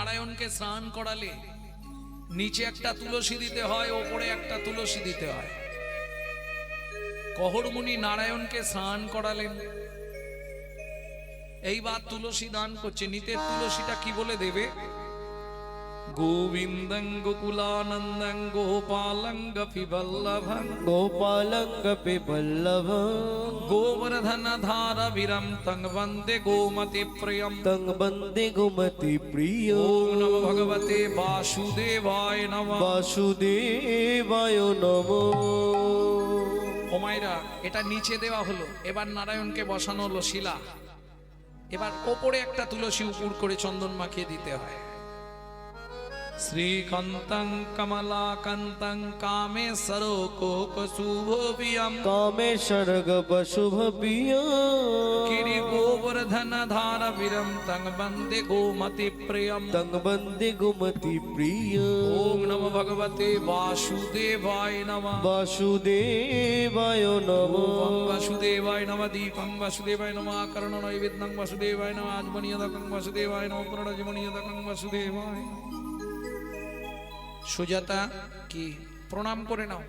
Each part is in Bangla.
নারায়ণকে স্নান করালে নিচে একটা তুলসী দিতে হয়, ওপরে একটা তুলসী দিতে হয়। কহরমুনি নারায়ণকে স্নান করালেন, এইবার তুলসী দান করছে। নিতে তুলসীটা কি বলে দেবে? গোবিন্দং গোকুলানন্দং গোপালং গোপীবল্লভং গোপালং গোপীবল্লভং গোবর্ধন ধারবীরম তং বন্দে গোমতি প্রিয়ম তং বন্দে গোমতি প্রিয়। ওম নমো ভগবতে বাসুদেবায় নমঃ। বাসুদেবায় নমঃ। ও মায়েরা, এটা নিচে দেওয়া হলো। এবার নারায়ণকে বসানো হলো শিলা। এবার ওপরে একটা তুলসী উপর করে চন্দন মাখিয়ে দিতে হয়। শ্রীকান্তং কমলাকান্তং কামেশ্বরো কোকশুভবিয়ম কামেশ্বর শুভ প্রিয়। গিরি গোবর্ধন ধারবীরম তং বন্দে গোমতি প্রিয়ম তং বন্দে গোমতি প্রিয়। ওম নমো ভগবতে বাসুদেবায় নমঃ। বাসুদেবায় নমঃ। রূপং বাসুদেবায় নমঃ, দীপং বাসুদেবায় নমঃ, আকর্ণ নৈবেদ্যং বাসুদেবায় নমঃ, আজমনিয়দকং বাসুদেবায় নমঃ, পুনরজমনিয়দকং বাসুদেবায়। সুজাতা কি প্রণাম করে নাও।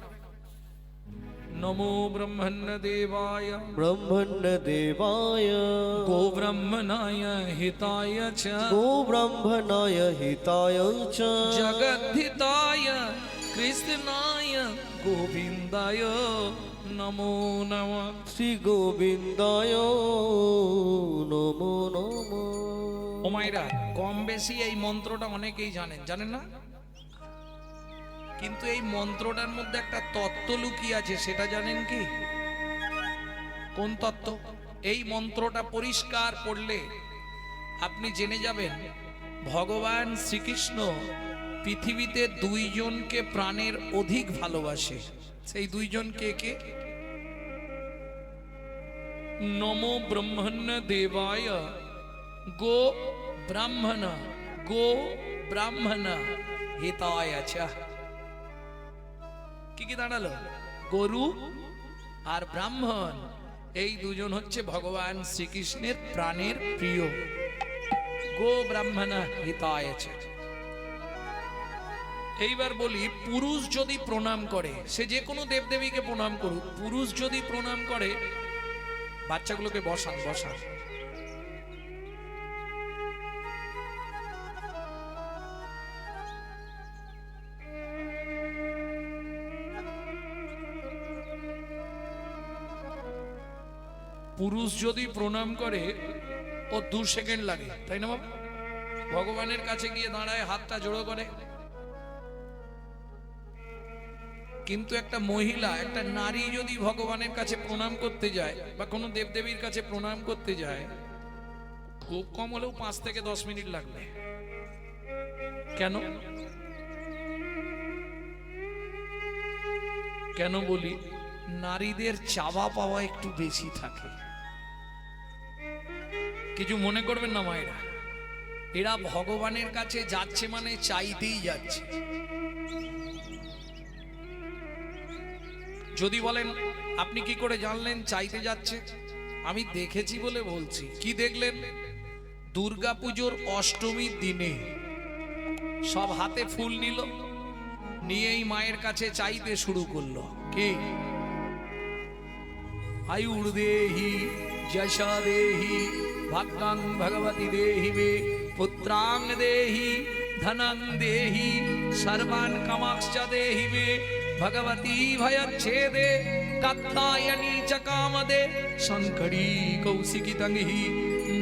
নমো ব্রহ্মণ্য দেবায় ব্রহ্মণ্য দেবায় গো ব্রহ্মণায় হিতায় চ গো ব্রহ্মণায় হিতায় চ জগদ্ধিতায় কৃষ্ণায় গোবিন্দায় নমো নমঃ। শ্রী গোবিন্দায় নমো নমঃ। ও মায়েরা, কম বেশি এই মন্ত্রটা অনেকেই জানেন, জানেন না? কিন্তু এই মন্ত্রটার মধ্যে একটা তত্ত্ব লুকিয়ে আছে, সেটা জানেন কি? কোন তত্ত্ব? এই মন্ত্রটা পরিষ্কার পড়লে আপনি জেনে যাবেন ভগবান শ্রীকৃষ্ণ পৃথিবীতে দুইজনকে প্রাণের অধিক ভালোবাসে। সেই দুইজন কে কে? নমো ব্রহ্মণ্য দেবায় গো ব্রাহ্মণ গো ব্রাহ্মণ হিতায় চ। কি কি দাঁড়ালো? গরু আর ব্রাহ্মণ, এই দুজন হচ্ছে ভগবান শ্রীকৃষ্ণের প্রাণের প্রিয়। গো ব্রাহ্মণ হিতায় চ। এইবার বলি, পুরুষ যদি প্রণাম করে, সে যে কোনো দেবদেবীকে প্রণাম করুক, পুরুষ যদি প্রণাম করে, বাচ্চাগুলোকে বসান বসান। পুরুষ যদি প্রণাম করে ও 2 সেকেন্ড লাগে, তাই না বাবা? ভগবানের কাছে গিয়ে দাঁড়ায়, হাতটা জোড়ো করে। কিন্তু একটা মহিলা, একটা নারী যদি ভগবানের কাছে প্রণাম করতে যায় বা কোনো দেবদেবীর কাছে প্রণাম করতে যায়, খুব কম হলেও 5 থেকে 10 মিনিট লাগবে। কেন? কেন বলি? নারীদের চাওয়া পাওয়া একটু বেশি থাকে। কিছু মনে করবেন না মায়েরা, এরা ভগবানের কাছে যাচ্ছে মানে চাইতেই যাচ্ছে। যদি বলেন আপনি কি করে জানলেন চাইতে যাচ্ছে? আমি দেখেছি বলে বলছি। কি দেখলেন? দুর্গাপুজোর অষ্টমীর দিনে সব হাতে ফুল নিল, নিয়েই মায়ের কাছে চাইতে শুরু করলো। কি? আয়ুর দেহি যশা দেহি ভাগ্যাং ভগবতী দেহি মে পুত্রাং দেহি ধনং দেহি সর্বান কামাক্ষ দেহি মে ভগবতী ভয়চ্ছেদে কাত্যায়নী চ কামদে শঙ্করী কৌশিকী তঙ্গি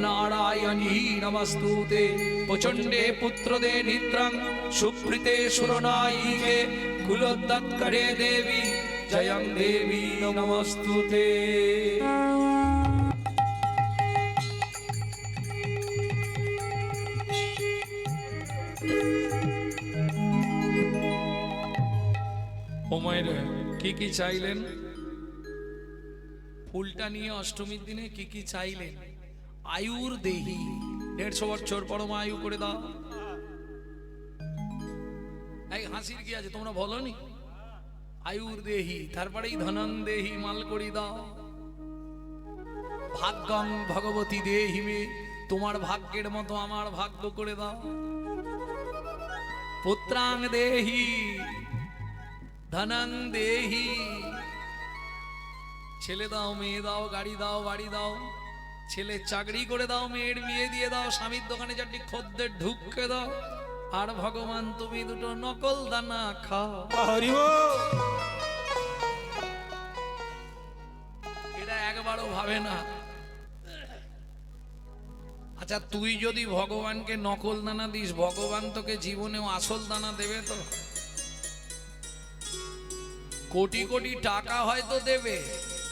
নারায়ণী নমস্তুতে প্রচণ্ডে পুত্রদে নিদ্রাং সুপ্রীতে সুরনায়িকে কুলোদ্দৎকরে দেবী জয়ং দেবী নমস্তুতে। ও মায়েরা, কি কি চাইলেন? ফুলটা নিয়ে অষ্টমীর দিনে কি কি চাইলেন? আয়ুর দেহি, 150 বছর পরম আয়ু করে দাও। এই হাসির কি আছে, তোমরা বলনি? আয়ুর দেহি, তারপরেই ধনং দেহি, মাল করি দাও। ভাগ্যং ভগবতী দেহি মে, তোমার ভাগ্যের মতো আমার ভাগ্য করে দাও। পুত্রাং দেহি ধনং দেহি। ছেলে দাও, মেয়ে দাও, গাড়ি দাও, বাড়ি দাও, ছেলে চাকরি করে দাও, মেয়ের বিয়ে দিয়ে দাও, স্বামীর দোকানে চারটি খদ্দের ঢুককে দাও, আর ভগবান তুমি দুটো নকল দানা খাও। এটা একবারও ভাবে না। আচ্ছা, তুই যদি ভগবানকে নকল দানা দিস, ভগবান তোকে জীবনেও আসল দানা দেবে তো? কোটি কোটি টাকা হয়তো দেবে,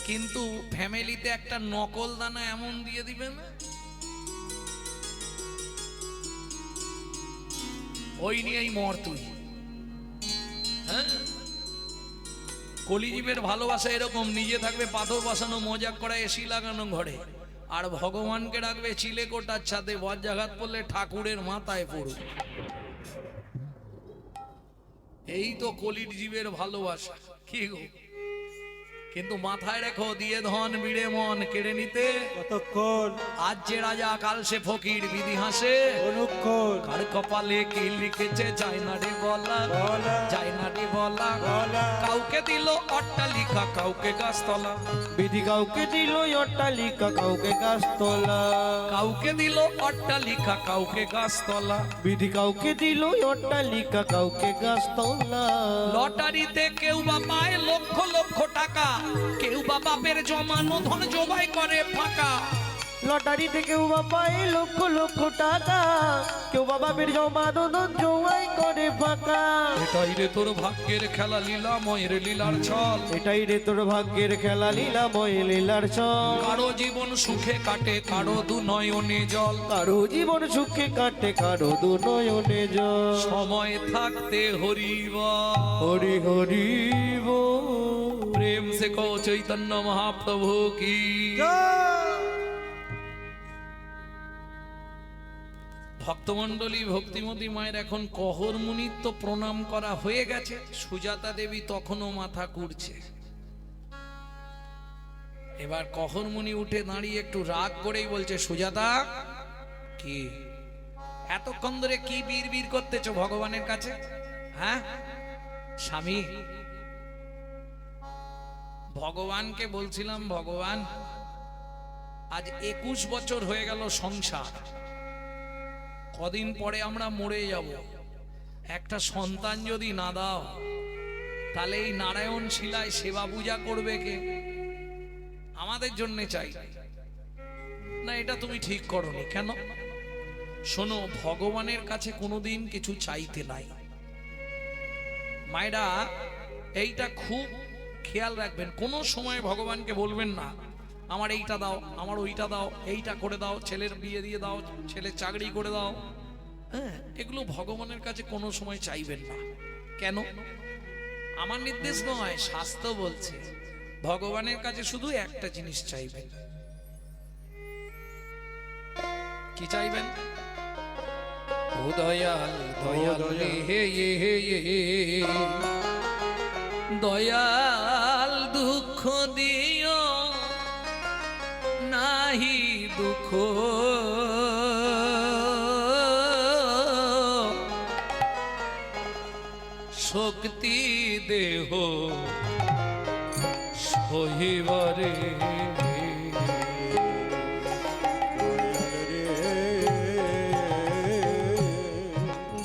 কিন্তু ফ্যামিলিতে একটা নকল দানা এমন দিয়ে দিবে না, ওই নিয়েই মর তুই। হ্যাঁ, কলিজীবের ভালোবাসা এরকম, নিজে থাকবে পাথর বসানো, মজা করা, এসি লাগানো ঘরে, আর ভগবানকে রাখবে চিলে কোটার ছাদে, বজ্রাঘাত পড়লে ঠাকুরের মাথায় পড়ুক। এই তো কলির জীবের ভালোবাসা। কি গো? কিন্তু মাথায় রেখো, দিয়ে ধন বিড়ে মন কেড়ে নিতে কতক্ষণ, আজ যে রাজা কাল সে ফকির, বিধি হাসে অনুক্ষণ, কার কপালে কি লিখেছে যায় না রে বলা, বলা, যায় না রে বলা। বলা। কাউকে দিল অট্টালিকা, কাউকে গাছতলা, বিধি কাউকে দিল অট্টালিকা, কাউকে গাছতলা। কাউকে দিল অট্টালিকা, কাউকে গাছতলা। বিধি কাউকে দিল অট্টালিকা, কাউকে গাছতলা। লটারিতে কেউ বা পায় লক্ষ লক্ষ টাকা, কেউ বা বাপের জমানো ধন জবাই করে ফাঁকা। লটারিতে কেউ বা পায় লক্ষ লক্ষ টাকা, কেউ বা বাপের জমানো ধন জোয়াই করে ফাঁকা। এটাই রে তোর ভাগ্যের খেলা, লীলাময়ের লীলার ছল। এটাই রে তোর ভাগ্যের খেলা, লীলাময় লীলার ছল। কারো জীবন সুখে কাটে, কারো দু নয়নে জল। কারো জীবন সুখে কাটে, কারো দু নয়নে জল। সময় থাকতে হরিবা, হরি হরি বল। প্রেম সে কো চৈতন্য মহাপ্রভু কি। ভক্তমণ্ডলী, ভক্তিমতী মায়ের এখন কহর মুনির তো প্রণাম করা হয়ে গেছে, সুজাতা দেবী তখনও মাথা কুড়ছে। এবার কহর মুনি উঠে দাঁড়িয়ে একটু রাগ করেই বলছে, সুজাতা কি এতক্ষণ ধরে কি বিড়বিড় করতেছো ভগবানের কাছে? হ্যাঁ স্বামী, ভগবানকে বলছিলাম, ভগবান আজ 21 বছর হয়ে গেল সংসার, কদিন পরে আমরা মরে যাব, একটা সন্তান যদি না দাও, তাহলে এই নারায়ণ শিলায় সেবা পূজা করবে কে? আমাদের জন্য চাই না, এটা তুমি ঠিক করনি কেন? শোনো, ভগবানের কাছে কোনোদিন কিছু চাইতে নাই। মায়েরা এইটা খুব খেয়াল রাখবেন, কোনো সময় ভগবানকে বলবেন না আমার এইটা দাও, আমার ওইটা দাও, এইটা করে দাও, ছেলের বিয়ে দিয়ে দাও, ছেলের চাকরি করে দাও। হ্যাঁ, এগুলো ভগবানের কাছে কোনো সময় চাইবেন না। কেন? আমার নির্দেশ নয়, শাস্ত্র বলছে ভগবানের কাছে শুধু একটা জিনিস চাইবেন। কি চাইবেন? ও দয়াল দয়াল হে দয়াল, দুঃখ দিও নাহি দুঃখ, শক্তি দেহ সহিবারে।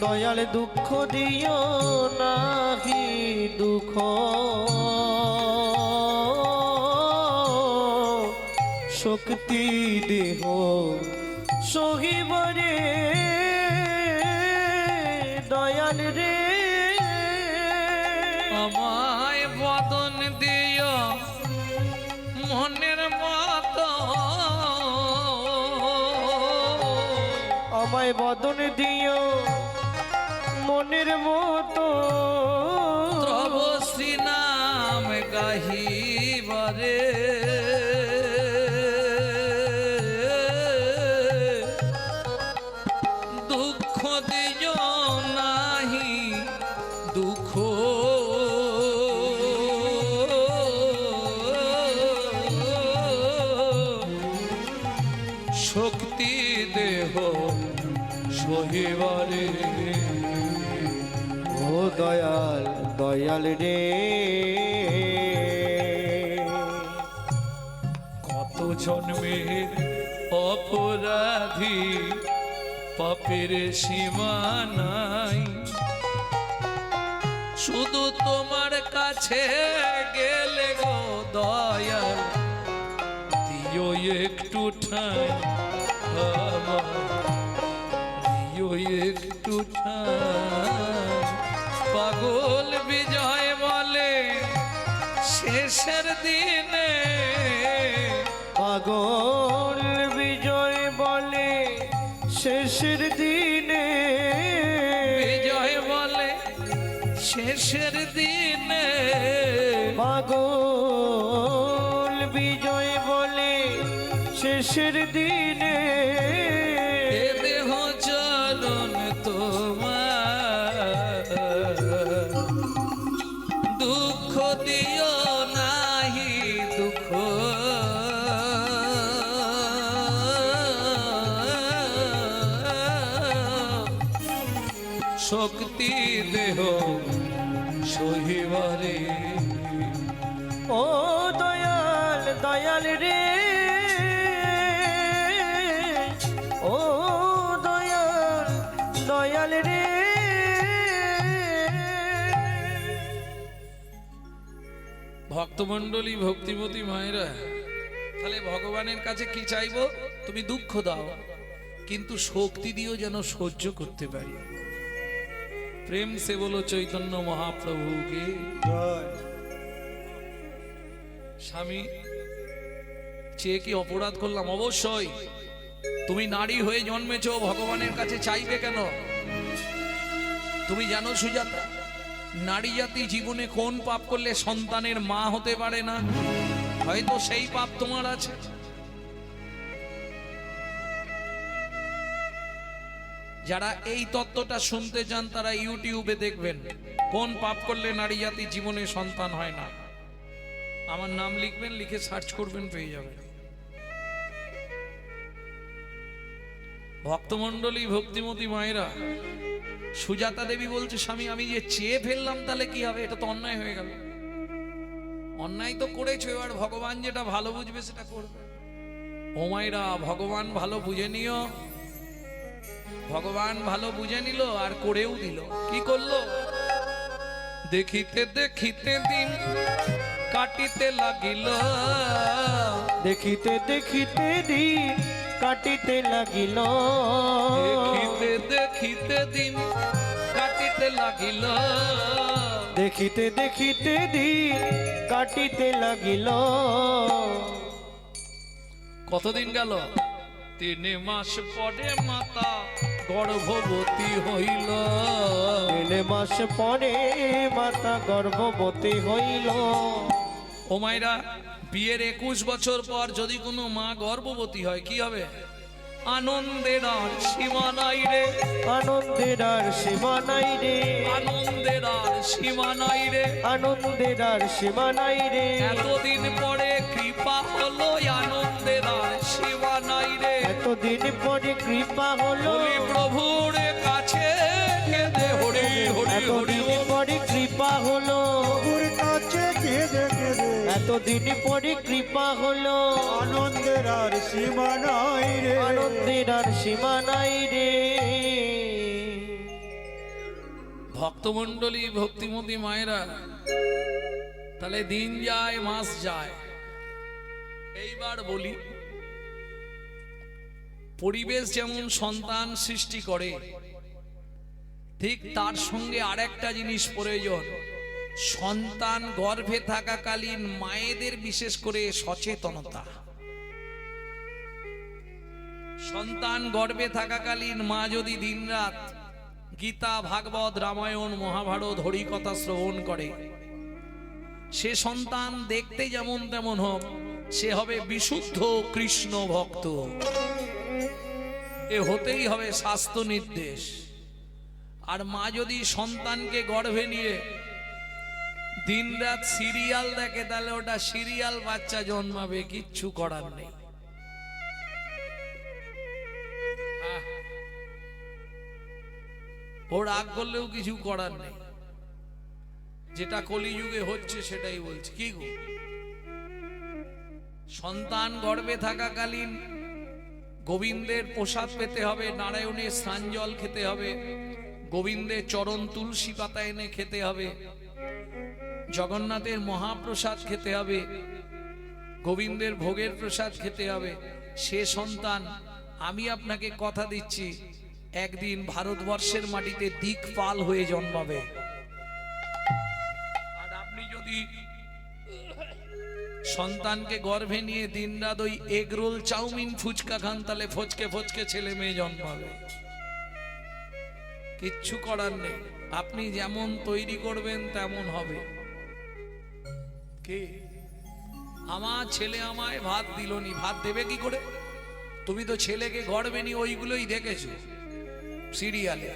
দয়াল দুঃখ দিও নাহি দুঃখ, শক্তি দেহ সহিবরে। দয়াল রে আমায় বদন দিও মনের মতো, আমায় বদন দিও মনের মতো। তব শ্রী নাম গাহিবারে। দুঃখ দিও নাহি দুঃখ, শক্তি দেহ সহিবারে। দয়াল দয়াল রে কত জন্মের অপরাধী পাপের সীমা নাই, শুধু তোমার কাছে গেলে গো দয়াল দিও একটু ঠাঁই, আমার দিও একটু ঠাঁই। পাগল বিজয় বলে শেষের দিনে, পাগল বিজয় বলে শেষের দিনে, বিজয় বলে শেষের দিনে, পাগল বিজয় বলে শেষের দিনে এ দেহ চরণ তোমার, দুঃখ দিও নাহি দুঃখ, শক্তি দেহ সহিবারে। ও দয়াল দয়াল রে, ও দয়াল দয়াল রে। ভক্তমণ্ডলী ভক্তিমতী মায়েরা, তাহলে ভগবানের কাছে কি চাইবো? তুমি দুঃখ দাও, কিন্তু শক্তি দিও যেন সহ্য করতে পারি। প্রেম সে বলো চৈতন্য মহাপ্রভুকে। জয়। স্বামী, চেয়ে কি অপরাধ করলাম? অবশ্যই। তুমি নারী হয়ে জন্মেছ, ভগবানের কাছে চাইবে কেন? তুমি জানো সুজাতা, নারী জাতি জীবনে কোন পাপ করলে সন্তানের মা হতে পারে না? হয়তো সেই পাপ তোমার আছে। যারা এই তত্ত্বটা শুনতে চান তারা ইউটিউবে দেখবেন কোন পাপ করলে নারী জাতি জীবনে সন্তান হয় না। আমার নাম লিখবেন, লিখে সার্চ করবেন, পেয়ে যাবেন। ভক্তমণ্ডলী ভক্তিমতী মায়েরা, সুজাতা দেবী বলছে, স্বামী আমি যে চেয়ে ফেললাম তাহলে কি হবে? এটা তো অন্যায় হয়ে গেল। অন্যায় তো করেছো, এবার ভগবান যেটা ভালো বুঝবে সেটা করবে। ও মায়েরা, ভগবান ভালো বুঝে নিও। ভগবান ভালো বুঝে নিল আর করেও দিল। কি করলো? দেখিতে দেখিতে দিন কাটিতে লাগিল, দেখিতে দেখিতে দিন কাটিতে লাগিল, দেখিতে দেখিতে দিন কাটিতে লাগিল, দেখিতে দেখিতে দিন কাটিতে লাগিল। কতদিন গেল? 3 মাস পরে মাতা গর্ভবতী হইল, 3 মাস পরে মাতা গর্ভবতী হইল। ও মায়েরা, বিয়ের 21 বছর পর যদি কোনো মা গর্ভবতী হয় কি হবে? আনন্দের আর সীমা নাই রে, আনন্দের আর সীমা নাই রে, আনন্দের আর সীমা নাই রে, আনন্দের আর সীমা নাই রে। এতদিন পরে কৃপা হলো, আনন্দের আর সীমা নাই রে। এতদিন পরে কৃপা হলো, হরি প্রভুর কাছে কেঁদে হরি হরি হরি এতদিন পরে কৃপা হলো, প্রভুর কাছে কেঁদে কেঁদে এতদিন পরে কৃপা হলো। আনন্দের আর সীমা নাই রে, আনন্দের আর সীমা নাই রে। ভক্তমণ্ডলী ভক্তিমতী মায়েরা, তাহলে দিন যায় মাস যায়। এইবার বলি, পরিবেশ যেমন সন্তান সৃষ্টি করে, ঠিক তার সঙ্গে আরেকটা জিনিস প্রয়োজন। সন্তান গর্ভে থাকাকালীন মায়েদের বিশেষ করে সচেতনতা। সন্তান গর্ভে থাকাকালীন মা যদি দিনরাত গীতা, ভাগবত, রামায়ণ, মহাভারত, হরিকথা শ্রবণ করে, সে সন্তান দেখতে যেমন তেমন হোক, সে হবে বিশুদ্ধ কৃষ্ণ ভক্ত। এ হতেই হবে শাস্ত্র নির্দেশ। আর মা যদি সন্তানকে গর্ভে নিয়ে দিনরাত সিরিয়াল দেখে, তাহলে ওটা সিরিয়াল বাচ্চা জন্মাবে, কিচ্ছু করার নেই। ও রাগ করলেও কিছু করার নেই। যেটা কলিযুগে হচ্ছে সেটাই বলছি। কি গো, সন্তান গর্ভে থাকাকালীন গোবিন্দের প্রসাদ পেতে হবে, নারায়ণের স্নান জল খেতে হবে, গোবিন্দের চরণ তুলসী পাতা এনে খেতে হবে, জগন্নাথের মহাপ্রসাদ খেতে হবে, গোবিন্দের ভোগের প্রসাদ খেতে হবে। সে সন্তান, আমি আপনাকে কথা দিচ্ছি, একদিন ভারতবর্ষের মাটিতে দিকপাল হয়ে জন্মাবে। আর আপনি যদি সন্তানকে গর্ভে নিয়ে দিনরাত ওই এগ রোল চাউমিন ফুচকা খান, তাহলে ফচকে ফচকে ছেলে মেয়ে জন্মাবে। কিচ্ছু করার নেই, আপনি যেমন তৈরি করবেন তেমন হবে। কে আমার ছেলে আমায় ভাত দিলনি, ভাত দেবে কি করে? তুমি তো ছেলেকে গর্ভে নিয়ে ওইগুলোই দেখেছো সিরিয়ালে,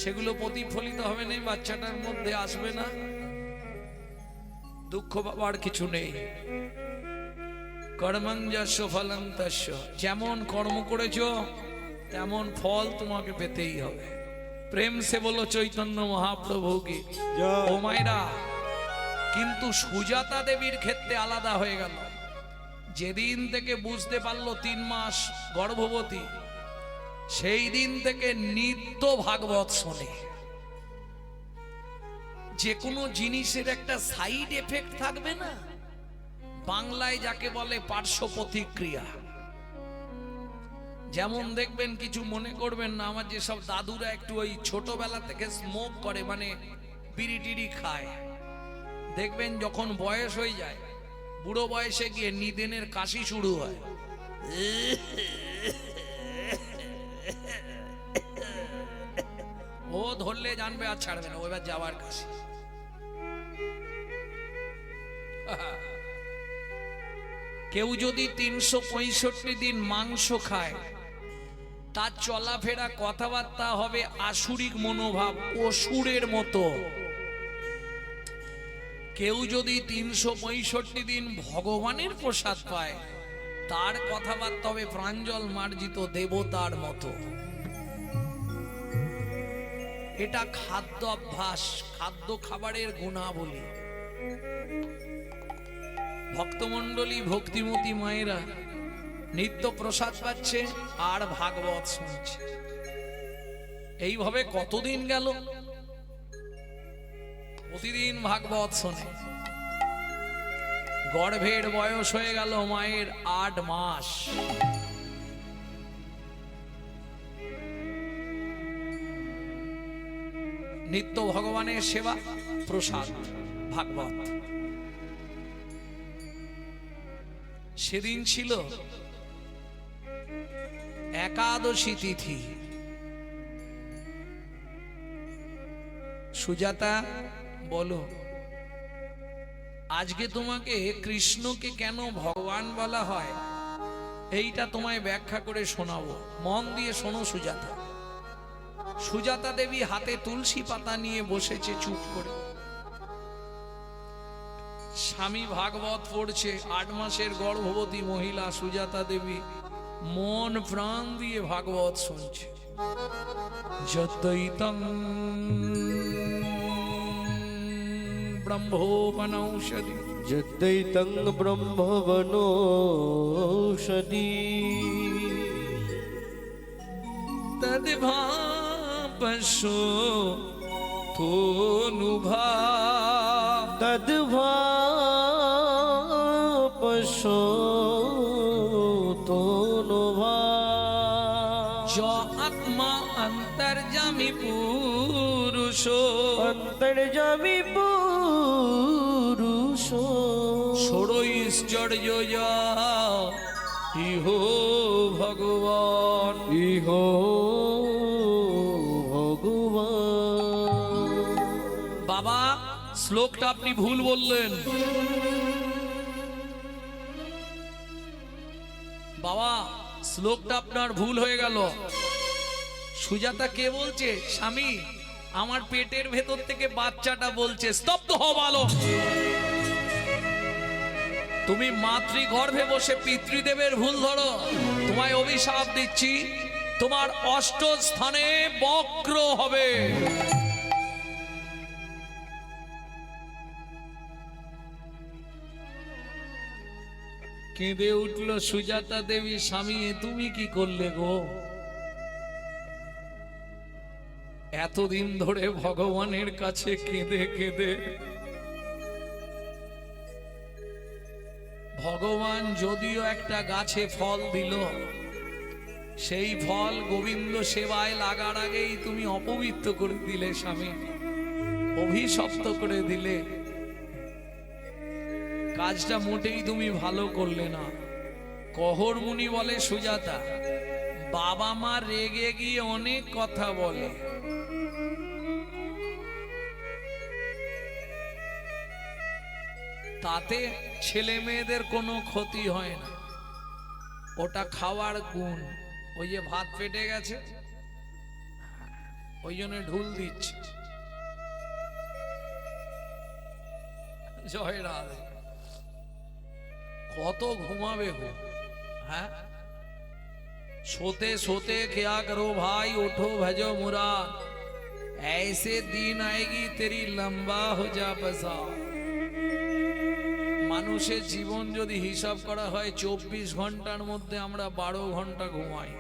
সেগুলো প্রতিফলিত হবে না, বাচ্চাটার মধ্যে আসবে না। দুঃখ পাবার কিছু নেই। কর্মং যস্য ফলং তস্য, যেমন কর্ম করেছো তেমন ফল তোমাকে পেতেই হবে। প্রেম সে বলো চৈতন্য মহাপ্রভু কি। জয়। ও মায়েরা, কিন্তু সুজাতা দেবীর ক্ষেত্রে আলাদা হয়ে গেল। যেদিন থেকে বুঝতে পারলো 3 মাস গর্ভবতী, সেই দিন থেকে নিত্য ভাগবত শোনে। যে কোনো জিনিসের একটা সাইড এফেক্ট থাকবে না, বাংলায় যাকে বলে পার্শ্ব প্রতিক্রিয়া। যেমন দেখবেন, কিছু মনে করবেন না, আমার যেসব দাদুরা একটু ওই ছোটবেলা থেকে স্মোক করে, মানে বিড়ি টিড়ি খায়, দেখবেন যখন বয়স হয়ে যায়, বুড়ো বয়সে গিয়ে নিদেনের কাশি শুরু হয়। ও ধরলে জানবে আর ছাড়বে না, ওইবার যাওয়ার কাশি। কেউ যদি 365 দিন মাংস খায়, তার চলাফেরা কথাবার্তা হবে আসুরিক মনোভাব, অসুরের মতো। কেউ যদি 365 দিন ভগবানের প্রসাদ পায়, তার কথাবার্তা হবে প্রাঞ্জল মার্জিত দেবতার মতো। এটা খাদ্য অভ্যাস, খাদ্য খাবারের গুণাবলী। ভক্তমণ্ডলী, ভক্তিমতী মায়েরা নিত্য প্রসাদ পাচ্ছে আর ভাগবত শুনছে। এইভাবে কতদিন গেল, প্রতিদিন ভাগবত শোনে। গর্ভের বয়স হয়ে গেল মায়ের 8 মাস। নিত্য ভগবানের সেবা, প্রসাদ, ভাগবত। সেদিন ছিল একাদশী তিথি। সুজাতা, বলো আজকে তোমাকে কৃষ্ণকে কেন ভগবান বলা হয়, এইটা তোমায় ব্যাখ্যা করে শোনাবো। মন দিয়ে শোনো সুজাতা। সুজাতা দেবী হাতে তুলসী পাতা নিয়ে বসেছে চুপ করে। স্বামী ভাগবত পড়ছে। 8 মাসের গর্ভবতী মহিলা সুজাতা দেবী মন প্রাণ দিয়ে ভাগবত শুনছে। যতৈতং ব্রহ্মবনৌষধি, যদ্দৈতং ব্রহ্মবনৌষধি, তদ্ভাপশো তোনুভা, তদ্ভাপশো তোনুভা। जो आत्मा अंतर्जामी पुरुषो, অন্তর্যামী পুরুষো, ষড়ৈশ্বর্য ইহো ভগবান, ইহো ভগবান। বাবা শ্লোকটা আপনি ভুল বললেন। বাবা শ্লোকটা আপনার ভুল হয়ে গেল। সুজাতা কে বলছে? স্বামী, আমার পেটের ভেতর থেকে বাচ্চাটা বলছে। স্তব্ধ হও ভালো। তুমি মাতৃগর্ভে বসে পিতৃদেবের ভুল ধরো। তোমায় অভিশাপ দিচ্ছি, তোমার 8 স্থানে বক্র হবে। কেঁদে উঠল সুজাতা দেবী, স্বামী এ তুমি কি করলে গো? এতদিন ধরে ভগবানের কাছে কেঁদে কেঁদে ভগবান যদিও একটা গাছে ফল দিল, সেই ফল গোবিন্দ সেবায় লাগার আগেই তুমি অপবিত্র করে দিলে স্বামী, অভিশপ্ত করে দিলে। কাজটা মোটেই তুমি ভালো করলে না। কহর মুনি বলে সুজাতা, বাবা মা রেগে গিয়ে অনেক কথা বলে, তাতে ছেলে মেয়েদের কোনো ক্ষতি হয় না, ওটা খাওয়ার গুণ। ওই যে ভাত পেটে গেছে, ওই জন্য ঢুল দিচ্ছে। জয় রাধে। কত ঘুমাবে গো? হ্যাঁ, सोते सोते क्या करो भाई, उठो भजो मुराद, ऐसे दिन आएगी तेरी लंबा हो जा बसा। মানুষের জীবন যদি হিসাব করা হয় 24 ঘন্টার মধ্যে আমরা 12 ঘন্টা ঘুমাই,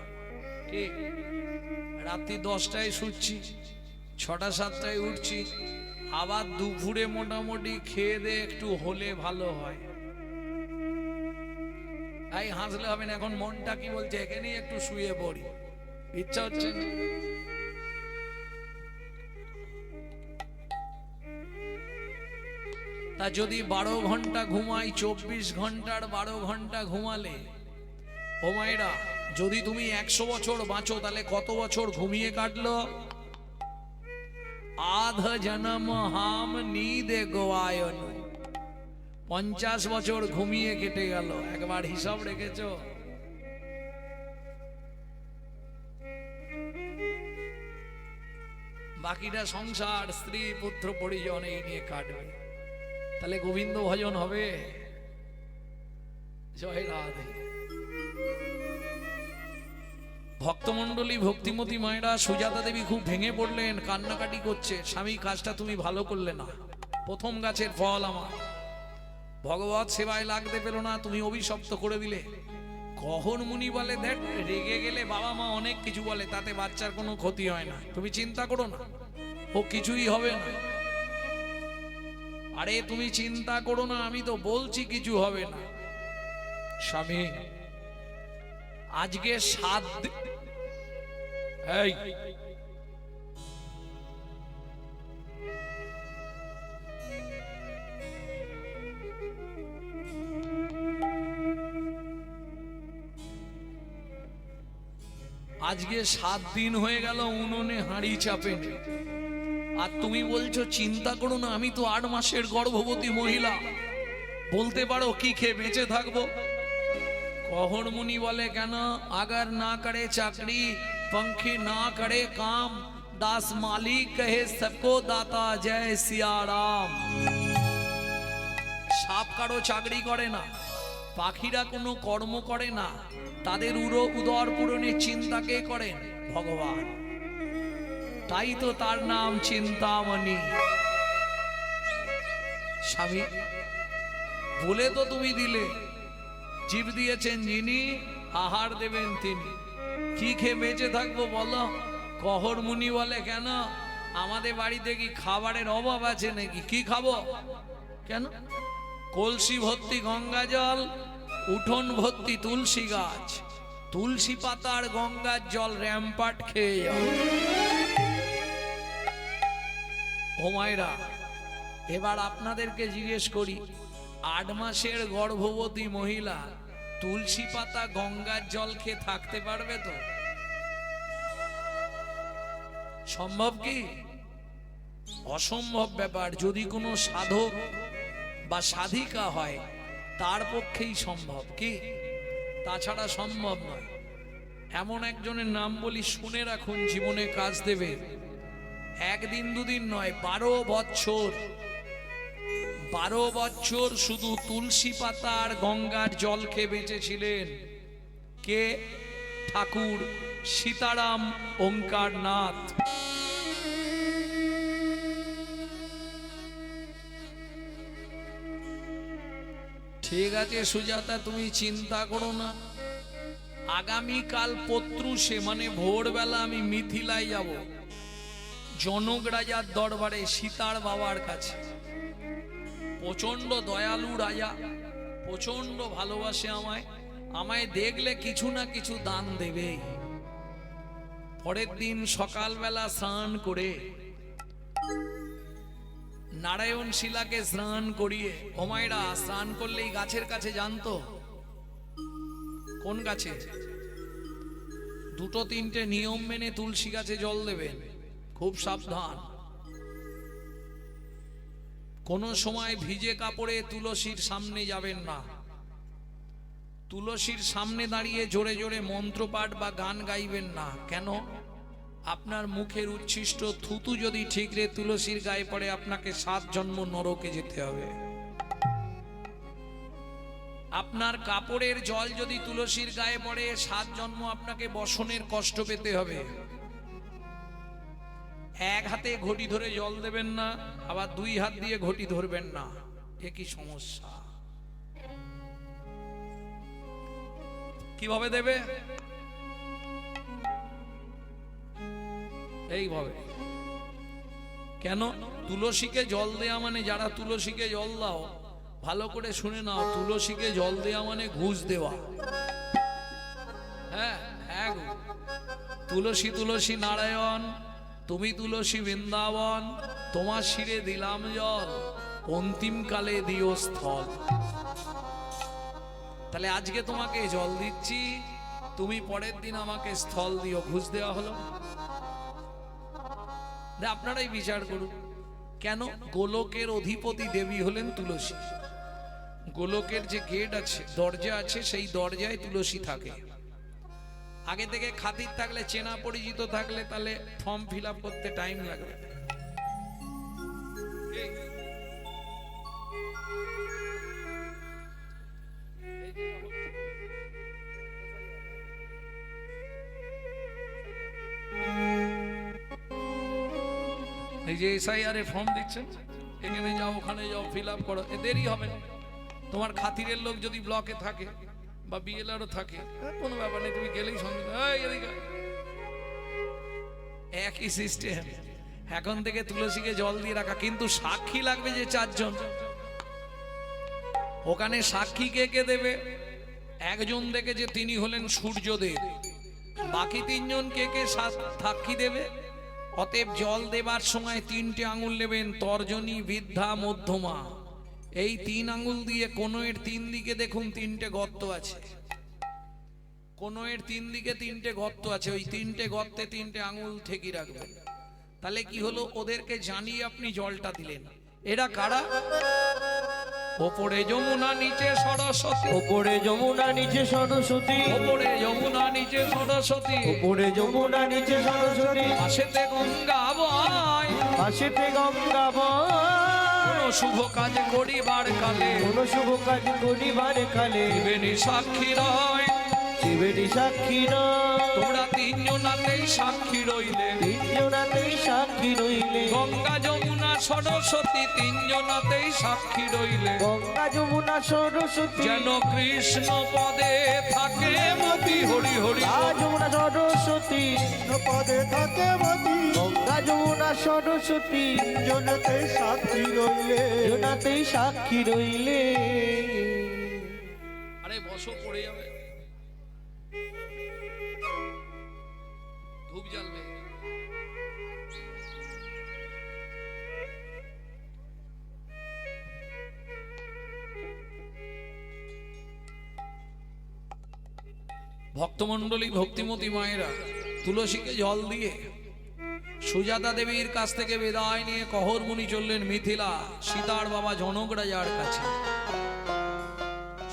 ঠিক? রাত্রি 10টায় শুচ্ছি, 6টা 7টায় উঠছি, আবার দুপুরে মোটামুটি খেয়ে দিয়ে একটু হলে ভালো হয়। এই হাসলে হবে না, এখন মনটা কি বলছে, এখানেই একটু শুয়ে পড়ি, ইচ্ছা হচ্ছে না। তা যদি 12 ঘন্টা ঘুমাই, 24 ঘন্টার 12 ঘন্টা ঘুমালে, ও মায়েরা, যদি তুমি 100 বছর বাঁচো তাহলে কত বছর ঘুমিয়ে কাটলো? আধ জনম হাম নীদে গোয়ায়ন, 50 বছর ঘুমিয়ে কেটে গেল। একবার হিসাব রেখেছ? বাকিটা সংসার, স্ত্রী, পুত্র, পরিজন এই নিয়ে কাটবে। তাহলে গোবিন্দ ভজন হবে? জয় রাধে। ভক্তমন্ডলী, ভক্তিমতী মায়েরা, সুজাতা দেবী খুব ভেঙে পড়লেন, কান্নাকাটি করছে, স্বামী কাজটা তুমি ভালো করলে না, প্রথম গাছের ফল আমার, ভগবত সেবায় লাগতে পেল না, তুমি অভিশপ্ত করে দিলে। কহন মুনি বলে, দেখ রেগে গেলে বাবা মা অনেক কিছু বলে, তাতে বাচ্চার কোনো ক্ষতি হয় না, তুমি চিন্তা করো না, ও কিছুই হবে না। আরে তুমি চিন্তা করো না, আমি তো বলছি কিছু হবে না। স্বামী আজকে 7 দিন, এই আজকে 7 দিন হয়ে গেল উনুনে হাঁড়ি চাপে, আর তুমি বলছো চিন্তা করো না, আমি তো 8 মাসের গর্ভবতী মহিলা, বলতে পারো কি খেয়ে বেঁচে থাকবো? কহর মুনি বলে, কেন? अगर ना करे चाकरी, पंखी ना करे काम, दास मालिक कहे सबको दाता, जय सिया राम। সাপ কারো চাকরি করে না, পাখিরা কোনো কর্ম করে না, তাদের উদর পূরণের চিন্তা কে করেন? ভগবান। তাই তো তার নাম চিন্তামণি। স্বামী বলে তো তুমি দিলে, জীব দিয়েছেন যিনি, আহার দেবেন তিনি, কি খেয়ে বেঁচে থাকবো বলো? কহর মুনি বলে, কেন? আমাদের বাড়িতে কি খাবারের অভাব আছে নাকি? কি খাবো? কেন? কলসি ভর্তি গঙ্গা জল, উঠোন ভর্তি তুলসী গাছ, তুলসী পাতার গঙ্গার জল র্যাম্পাট খেয়ে যাও। ও মায়েরা, এবার আপনাদেরকে জিজ্ঞেস করি, 8 মাসের গর্ভবতী মহিলা তুলসী পাতা গঙ্গার জল খেয়ে থাকতে পারবে তো? সম্ভব কি? অসম্ভব ব্যাপার। যদি কোনো সাধক বা সাধিকা হয় তার পক্ষেই সম্ভব, কি তাছাড়া সম্ভব নয়। এমন একজনের নাম বলি, শুনে রাখুন, জীবনে কাজ দেবে। একদিন দুদিন নয়, 12 বছর 12 বছর শুধু তুলসী পাতা আর গঙ্গার জল খেয়ে বেঁচেছিলেন। কে? ঠাকুর সীতারাম ওঙ্কারনাথ। ঠিক আছে সুজাতা, তুমি চিন্তা করো না। আগামীকাল পত্রুষে মানে ভোরবেলা আমি মিথিলায় যাব, জনক রাজার দরবারে সীতার বাবার কাছে। প্রচন্ড দয়ালু রাজা, প্রচন্ড ভালোবাসে আমায়, আমায় দেখলে কিছু না কিছু দান দেবে। পরের দিন সকালবেলা স্নান করে নারায়ণ শিলাকে স্নান করিয়ে, ওমায়রা স্নান করলেই গাছের কাছে জানতো কোন গাছে, দুটো তিনটে নিয়ম মেনে তুলসী গাছে জল দেবেন, খুব সাবধান। কোন সময় ভিজে কাপড়ে তুলসীর সামনে যাবেন না। তুলসীর সামনে দাঁড়িয়ে জোরে জোরে মন্ত্রপাঠ বা গান গাইবেন না। কেন? আপনার মুখের উচ্ছিষ্ট থুতু যদি ঠিক রে তুলসীর গায়ে পড়ে, আপনাকে 7 জন্ম নরকে যেতে হবে। আপনার কাপড়ের জল যদি তুলসীর গায়ে পড়ে, 7 জন্ম আপনাকে বসনের কষ্ট পেতে হবে। এক হাতে ঘটি ধরে জল দেবেন না, আবার 2 হাত দিয়ে ঘটি ধরবেন না। একই সমস্যা। কিভাবে দেবে? এইভাবে। কেন? তুলসীকে জল দেয়া মানে, যারা তুলসীকে জল দাও ভালো করে শুনে নাও, তুলসীকে জল দেয়া মানে ঘুষ দেওয়া। হ্যাঁ, তুলসী তুলসী নারায়ণ, তুমি তুলসী বৃন্দাবন, তোমার শিরে দিলাম জল, অন্তিম কালে দিও স্থল। তাহলে আজকে তোমাকে জল দিচ্ছি, তুমি পরের দিন আমাকে স্থল দিও। ঘুষ দেওয়া হলো। আপনারাই বিচার করুন। কেন? গোলকের অধিপতি দেবী হলেন তুলসী। গোলকের যে গেট আছে, দরজা আছে, সেই দরজায় তুলসী থাকে। আগে থেকে খাতির থাকলে, চেনা পরিচিত থাকলে, তাহলে ফর্ম ফিল আপ করতে টাইম লাগবে। এই যে SIR এর ফর্ম দিচ্ছেন, এখানে যাও ওখানে যাও, ফিল আপ করো, দেরি হবে না। তোমার খাতিরের লোক যদি ব্লকে থাকে বা BLR থাকে, কোনো ব্যাপার নেই, তুমি গেলেই সঙ্গে একই সিস্টেম। এখন থেকে তুলসীকে জল দিয়ে রাখা, কিন্তু সাক্ষী লাগবে যে 4 জন। ওখানে সাক্ষী কে কে দেবে? একজন দেখে যে তিনি হলেন সূর্যদেব, বাকি 3 জন কে কে সাক্ষী দেবে? অতএব জল দেবার সময় 3টে আঙুল নেবেন, তর্জনী, বৃদ্ধা, মধ্যমা। এই 3 আঙুল দিয়ে কোণের 3 দিকে দেখুন 3টে গর্ত আছে। কোণের 3 দিকে 3টে গর্ত আছে, ওই 3টে গর্তে 3টে আঙুল ঠেকি রাখবেন। তাহলে কি হলো? ওদেরকে জানিয়ে আপনি জলটা দিলেন। এরা কারা? ওপরে যমুনা নিচে সরস্বতী, ওপরে যমুনা নিচে সরস্বতী, ওপরে যমুনা নিচে সরস্বতী, ওপরে যমুনা নিচে সরস্বতী, পাশেতে গঙ্গা বয়, পাশেতে গঙ্গা বয়। কোন শুভ কাজ করিবার কালে, কোন শুভ কাজ করিবার কালে, দিবেনি সাক্ষী রয়, দিবেনি সাক্ষী রয়। তোমরা 3 জনাতেই সাক্ষী রইলে, 3 জনাতেই সাক্ষী রইলে। গঙ্গা যমুনা সরস্বতী 3 জনাতেই সাক্ষী রইলে। গঙ্গা যমুনা সরস্বতী, যেন কৃষ্ণ পদে থাকে মতি, হরি হরি। গঙ্গা যমুনা সরস্বতী, পদে থাকে মতি, গঙ্গা যমুনা সরস্বতী, জনতে সাক্ষী রইলে। জনাতেই সাক্ষী রইলে। আরে বসো, পড়ে যাবে, ধূপ জ্বালবে। ভক্তমণ্ডলী, ভক্তিমতী মায়েরা, তুলসীকে জল দিয়ে সুজাতা দেবীর কাছ থেকে বিদায় নিয়ে কহর মুনি চললেন মিথিলা, সীতার বাবা জনক রাজার কাছে।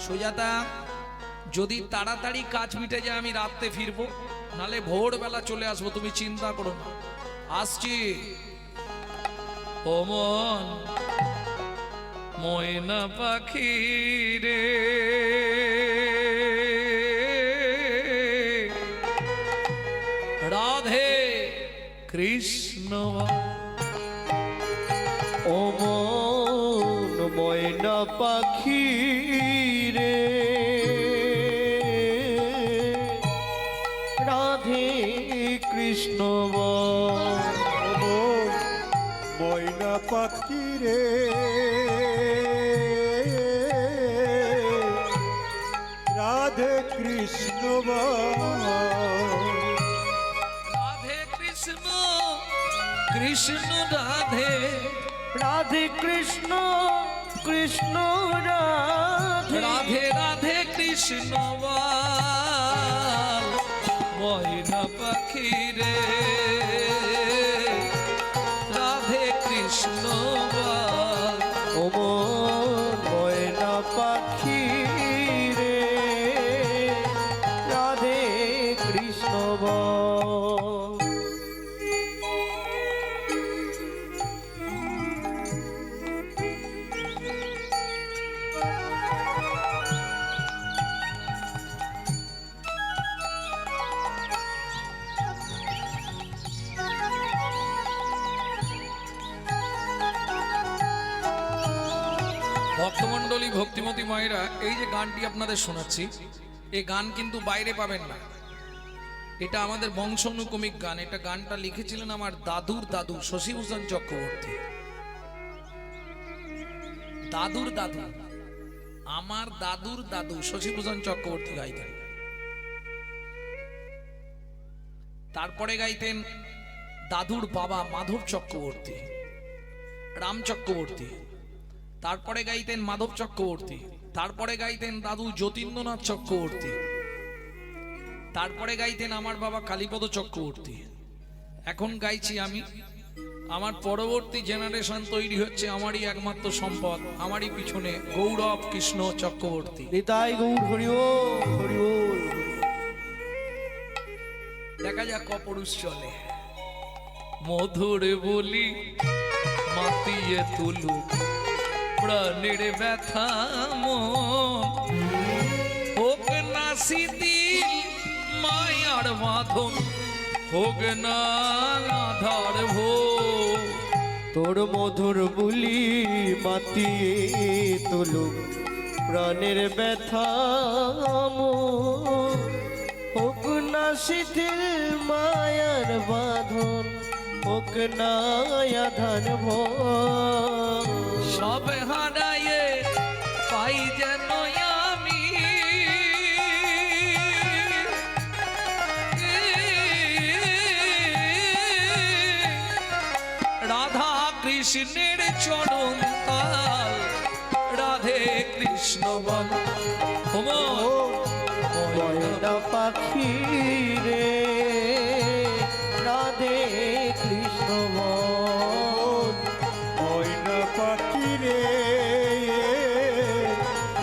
সুজাতা, যদি তাড়াতাড়ি কাজ মিটে যায় আমি রাতে ফিরবো, নালে ভোরবেলা চলে আসবো, তুমি চিন্তা করো না, আসছি। ও মন ময়না পাখি রে, রাধে কৃষ্ণ। ও মন ময়না পাখি ময়না পাখি রে রাধে কৃষ্ণ রাধে কৃষ্ণ কৃষ্ণ রাধে রাধে কৃষ্ণ কৃষ্ণ রাধে রাধে রাধে কৃষ্ণ বল ময়না পাখি রে রাধে কৃষ্ণ বল ও মন ময়না পাখি রে রাধে কৃষ্ণ বল। ভক্তমণ্ডলী ভক্তিমতী মায়েরা, এই যে গানটি আপনাদের শোনাচ্ছি, এই গান কিন্তু বাইরে পাবেন না। এটা আমাদের বংশ অনুক্রমিক গান। এটা গানটা লিখেছিলেন আমার দাদুর দাদু শশীভূষণ চক্রবর্তী। দাদুর দাদু, আমার দাদুর দাদু শশীভূষণ চক্রবর্তী গাইতেন। তারপরে গাইতেন দাদুর বাবা মাধব চক্রবর্তী, রাম চক্রবর্তী। তারপরে গাইতেন মাধব চক্রবর্তী। তারপরে গাইতেন দাদু যতীন্দ্রনাথ চক্রবর্তী। তারপরে গাইতেন আমার বাবা কালীপদ চক্রবর্তী। এখন গাইছি আমি। আমার পরবর্তী জেনারেশন তৈরি হচ্ছে আমারই একমাত্র সম্পদ, আমারই পিছনে গৌরব কৃষ্ণ চক্রবর্তী। নিতাই গৌর হরি বল হরি বল। দেখা যাক কপুরুষ চলে। মধুর বলি মাতিয়ে তুলুক প্রাণের ব্যথা মন, হোক না শিথিল মায়ার বাঁধন, হোক না আধার ভোর। তোর মধুর বুলি মাতিয়ে তুলুক প্রাণের ব্যথা মন, হোক না শিথিল মায়ার বাঁধন, হোক না আধার ভোর। সব হারায়ে পাই যেন আমি রাধা কৃষ্ণের চরণ তাল, রাধে কৃষ্ণ বল ময়না পাখি রে রাধে কৃষ্ণ বল। ময়না পাখি রে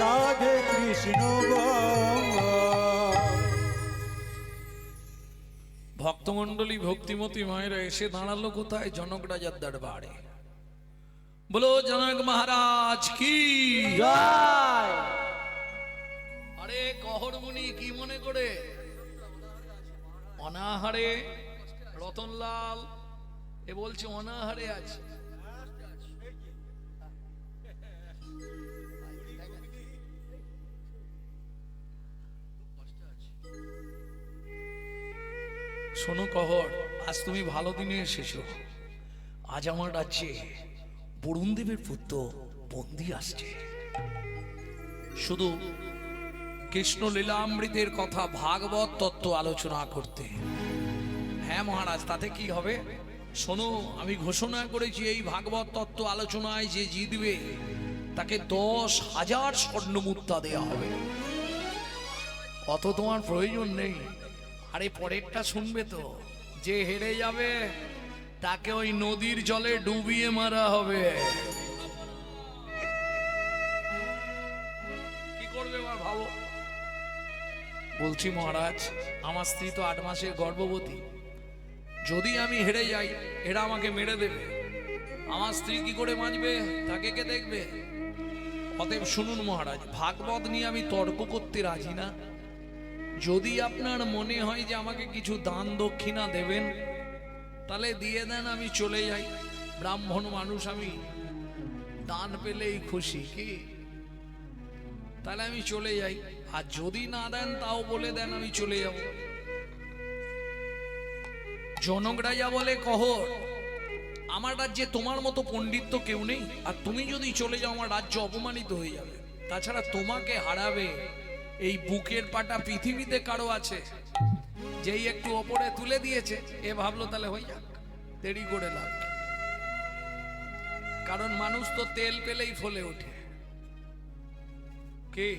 রাধে কৃষ্ণ ভক্তমণ্ডলী ভক্তিমতী মায়েরা এসে দাঁড়ালো কোথায়? জনক রাজার দরবারে। বলো জনক মহারাজ কি জয়। আরে কহরমুনি কি মনে করে? অনাহারে রতনলাল এ বলছে অনাহারে আছে। শোনো কহর, আজ তুমি ভালো দিনে এসেছো। আজ আমার রাজ্যে বরুণদেবের পুত্র বন্দী আসছে, শুধু কৃষ্ণ লীলামৃতের কথা ভাগবত তত্ত্ব আলোচনা করতে। হ্যাঁ মহারাজ, তাতে কি হবে? শোনো, আমি ঘোষণা করেছি এই ভাগবত তত্ত্ব আলোচনায় যে জিতবে তাকে 10,000 স্বর্ণ মুদ্রা দেওয়া হবে। অত তোমার প্রয়োজন নেই। আরে পরেরটা শুনবে তো, যে হেরে যাবে তাকে ওই নদীর জলে ডুবিয়ে মারা হবে। কি করবে এবার ভাবো। বলছি মহারাজ, আমার স্ত্রী তো 8 মাসের গর্ভবতী। যদি আমি হেরে যাই এরা আমাকে মেরে দেবে। আমার স্ত্রী কি করে বাঁচবে? তাকে কে দেখবে? অতএব শুনুন মহারাজ, ভাগবত নিয়ে আমি তর্ক করতে রাজি না। যদি আপনার মনে হয় যে আমাকে কিছু দান দক্ষিণা দেবেন তাহলে দিয়ে দেন, আমি চলে যাই। ব্রাহ্মণ মানুষ আমি, দান পেলেই খুশি। কি তাহলে আমি চলে যাই। আর যদি না দেন তাও বলে দেন, আমি চলে যাব। জনক রাজা বলে, কহর আমার রাজ্যে তোমার মতো পণ্ডিত তো কেউ নেই, আর তুমি যদি চলে যাও আমার রাজ্য অপমানিত হয়ে যাবে। তাছাড়া তোমাকে হারাবে এই বুকের পাটা পৃথিবীতে কারো আছে? যেই একটু ওপরে তুলে দিয়েছে, এ ভাবলো তাহলে হয়ে যাক, দেরি করে লাভ কি? কারণ মানুষ তো তেল পেলেই ফলে ওঠে। কে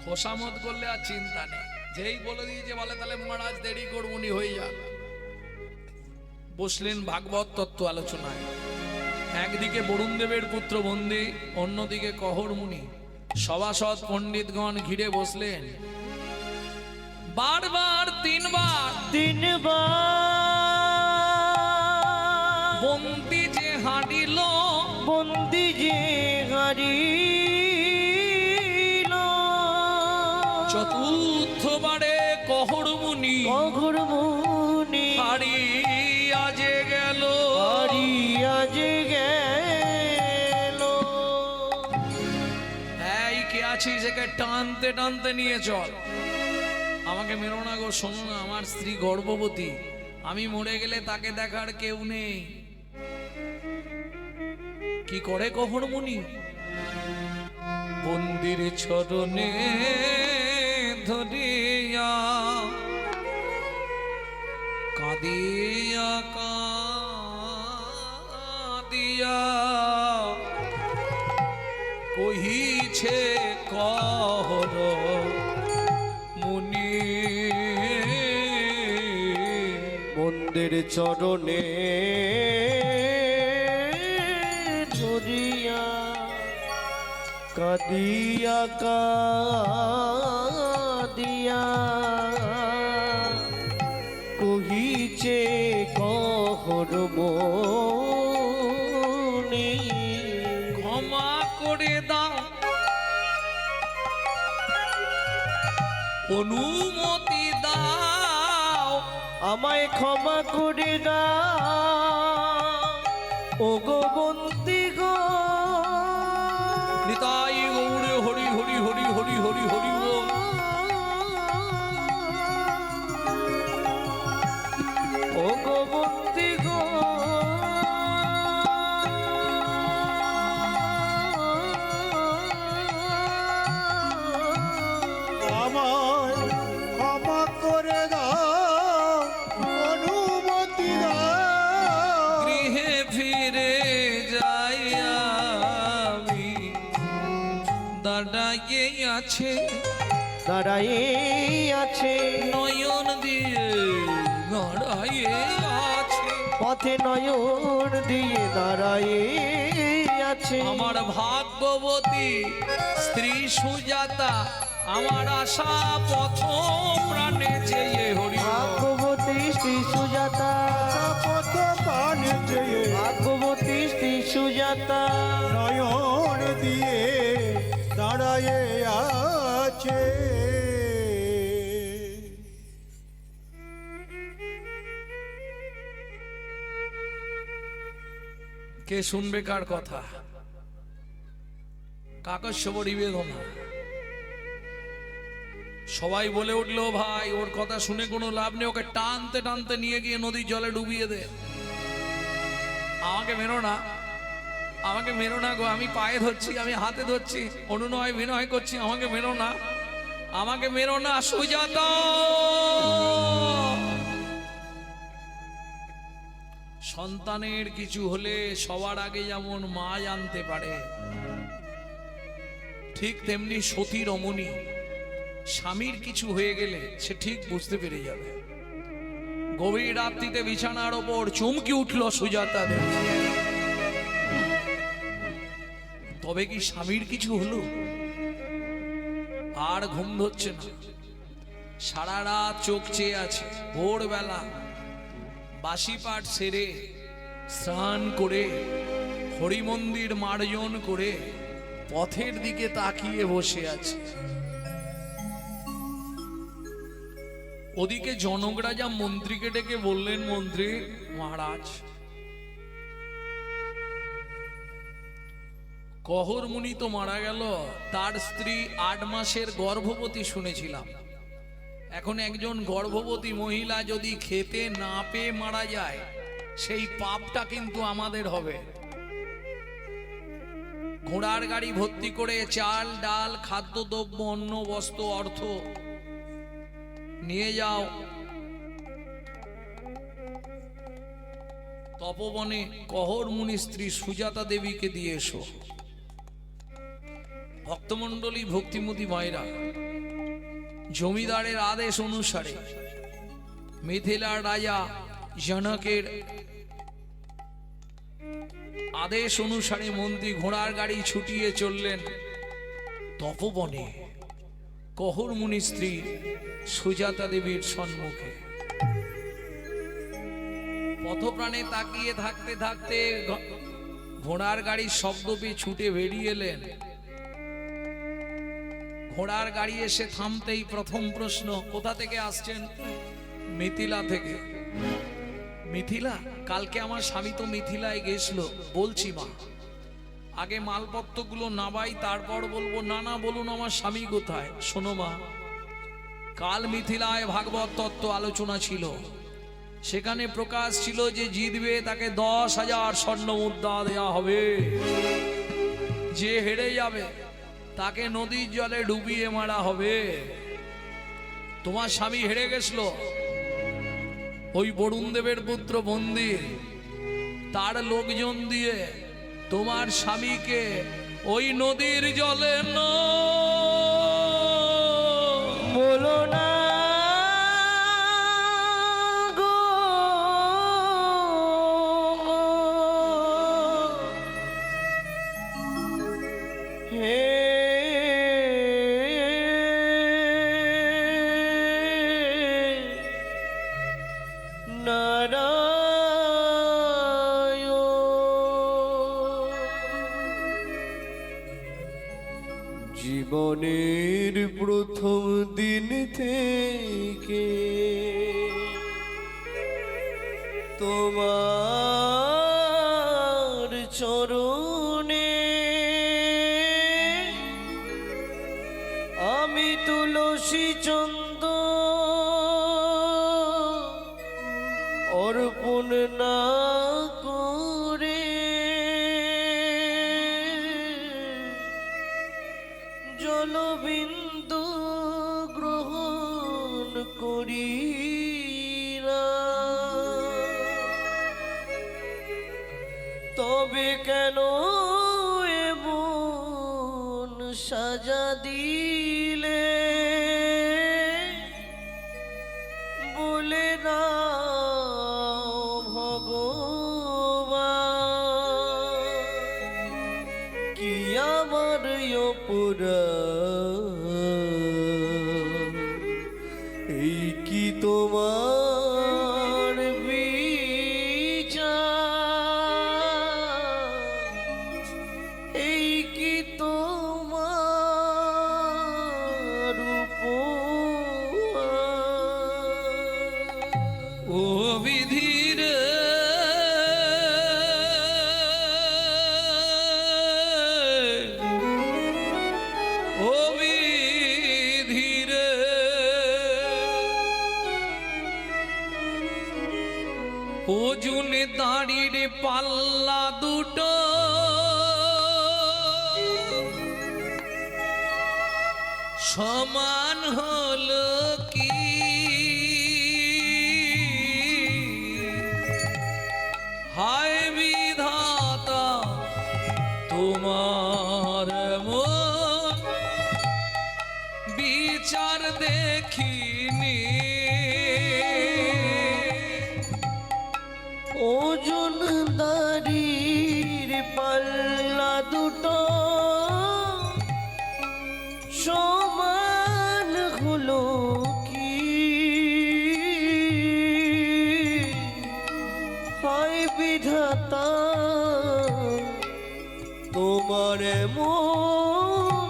খোসামত করলে আর চিন্তা নেই, যেই বলে দিয়েছে বলে তাহলে মহারাজ দেরি করবনি, হয়ে যাক। বসলেন ভাগবত তত্ত্ব আলোচনায়। একদিকে বরুণ দেবের পুত্র বন্দী, অন্যদিকে কহর মুনি। সভাসদ পণ্ডিতগণ ঘিরে বসলেন। বারবার তিনবার বন্দী যে হারিল, বন্দি যে হারিল, চতুর্থবারে কহর মুনি কহর মুনি হারিয়া যে গেল, হারিয়া যে গেল। এই কে আছিস, একে টানতে টানতে নিয়ে চল। আমাকে মেরো না গো, শোনো না, আমার স্ত্রী গর্ভবতী, আমি মরে গেলে তাকে দেখার কেউ নেই। কি করে কহর মুনি? বন্দির চরণে ধরিয়া কাঁদিয়া কাঁদিয়া কহিছে কহর মুনি, মন্দির চরণে ধরিয়া কাঁদিয়া কাঁদিয়া কহিছে কহর মুনি, ক্ষমা করে দাও, অনুমতি দাও, আমায় ক্ষমা করে দাও ও গো বন্দি গো। নিতাই গৌরে হরি হরি হরি হরি হরি হরি বল। ও গো বন্দি গো, আমায় ক্ষমা করে দাও, অনুমতি দাও। গৃহে ফিরে যাই আমি, দাঁড়াইয়ে আছে দাঁড়াইয়ে আছে নয়ন দিয়ে, দাঁড়াইয়ে আছে পথে নয়ন দিয়ে দাঁড়াইয়ে আছে আমার ভাগ্যবতী স্ত্রী সুজাতা, আমার আশা পথ প্রাণে চেয়ে হরি বল। ভাগ্যবতী শ্রী সুজাতা, পথ পান চেয়ে ভাগ্যবতী শ্রী সুজাতা, নয়ন দিয়ে দাঁড়ায়ে আছে। কে শুনবে কার কথা? কাকস্যবরী বেদনা। সবাই বলে উঠলো, ভাই ওর কথা শুনে কোনো লাভ নেই, ওকে টানতে টানতে নিয়ে গিয়ে নদীর জলে ডুবিয়ে দে। আমাকে মেরো না, আমাকে মেরো না গো, আমি পায়ে ধরছি, আমি হাতে ধরছি, অনুনয় বিনয় করছি, আমাকে মেরো না, আমাকে মেরো না সুজাতা। সন্তানের কিছু হলে সবার আগে যেমন মা জানতে পারে, ঠিক তেমনি সতী রমণী স্বামীর কিছু হয়ে গেলে সে ঠিক বুঝতে পেরে যাবে। গভীর রাত্রিতে বিছানার ওপর চমকে উঠল সুজাতা দেবী। তবে কি স্বামীর কিছু হলো? আর ঘুম ধরছে না, সারা রাত চোখ চেয়ে আছে। ভোরবেলা বাসি পাঠ সেরে স্নান করে হরিমন্দির মার্জন করে পথের দিকে তাকিয়ে বসে আছে। ওদিকে জনক রাজা মন্ত্রীকে ডেকে বললেন, মন্ত্রী মহারাজ, কহর মুনি তো মারা গেল, তার স্ত্রী 8 মাসের গর্ভবতী শুনেছিলাম। এখন একজন গর্ভবতী মহিলা যদি খেতে না পেয়ে মারা যায়, সেই পাপটা কিন্তু আমাদের হবে। ঘোড়ার গাড়ি ভর্তি করে চাল ডাল খাদ্যদ্রব্য অন্ন বস্ত্র অর্থ নিয়ে যাও তপবনে কহর মুনি স্ত্রী সুজাতা দেবীকে দিয়ে এসো। ভক্তমণ্ডলী ভক্তিমতী মায়েরা জমিদারের আদেশ অনুসারে মিথিলার রাজা জনকের আদেশ অনুসারে মন্ত্রী ঘোড়ার গাড়ি ছুটিয়ে চললেন তপবনে কহর মুনি স্ত্রী সুজাতা দেবীর সম্মুখে। পথপ্রাণে তাকিয়ে থাকতে থাকতে ঘোড়ার গাড়ির শব্দ পেয়ে ছুটে বেরিয়ে এলেন। ঘোড়ার গাড়ি এসে থামতেই প্রথম প্রশ্ন, কোথা থেকে আসছেন? মিথিলা থেকে। মিথিলা? কালকে আমার স্বামী তো মিথিলায় গেছিল। বলছি মা, আগে মালপত্রগুলো নামাই তারপর বলবো। না না, বলুন আমার স্বামী কোথায়? শোনো মা, কাল মিথিলায় ভাগবত তত্ত্ব আলোচনা ছিল। সেখানে প্রকাশ ছিল যে জিতবে তাকে 10,000 স্বর্ণ মুদ্রা দেওয়া হবে, যে হেরে যাবে তাকে নদীর জলে ডুবিয়ে মারা হবে। তোমার স্বামী হেরে গেছিল, ওই বরুণ দেবের পুত্র মন্দির তার লোকজন দিয়ে তোমার স্বামীকে ওই নদীর জলে বলো না গো, হে জীবনের প্রথম দিন থেকে তোমার চরণে আমি তুলসী চন্দন অর্পণ না করে জলবিন্দু গ্রহণ করি না, তবে কেন এমন সাজা দিলে বলে না ভগবান, কি আমার অপরাধ, এই কি তোমার বিচার, এই কি তোমার উপহার। ও বিধির ও বিধির ওজনে দাঁড়ির পাল্লা দুটো সমান হলো কি? হায় বিধাতা তোমার মন বিচার দেখিনি, ওজন দাড়ির পাল্লা দুটো সমান হলো কি? হায় বিধাতা তোমার এমন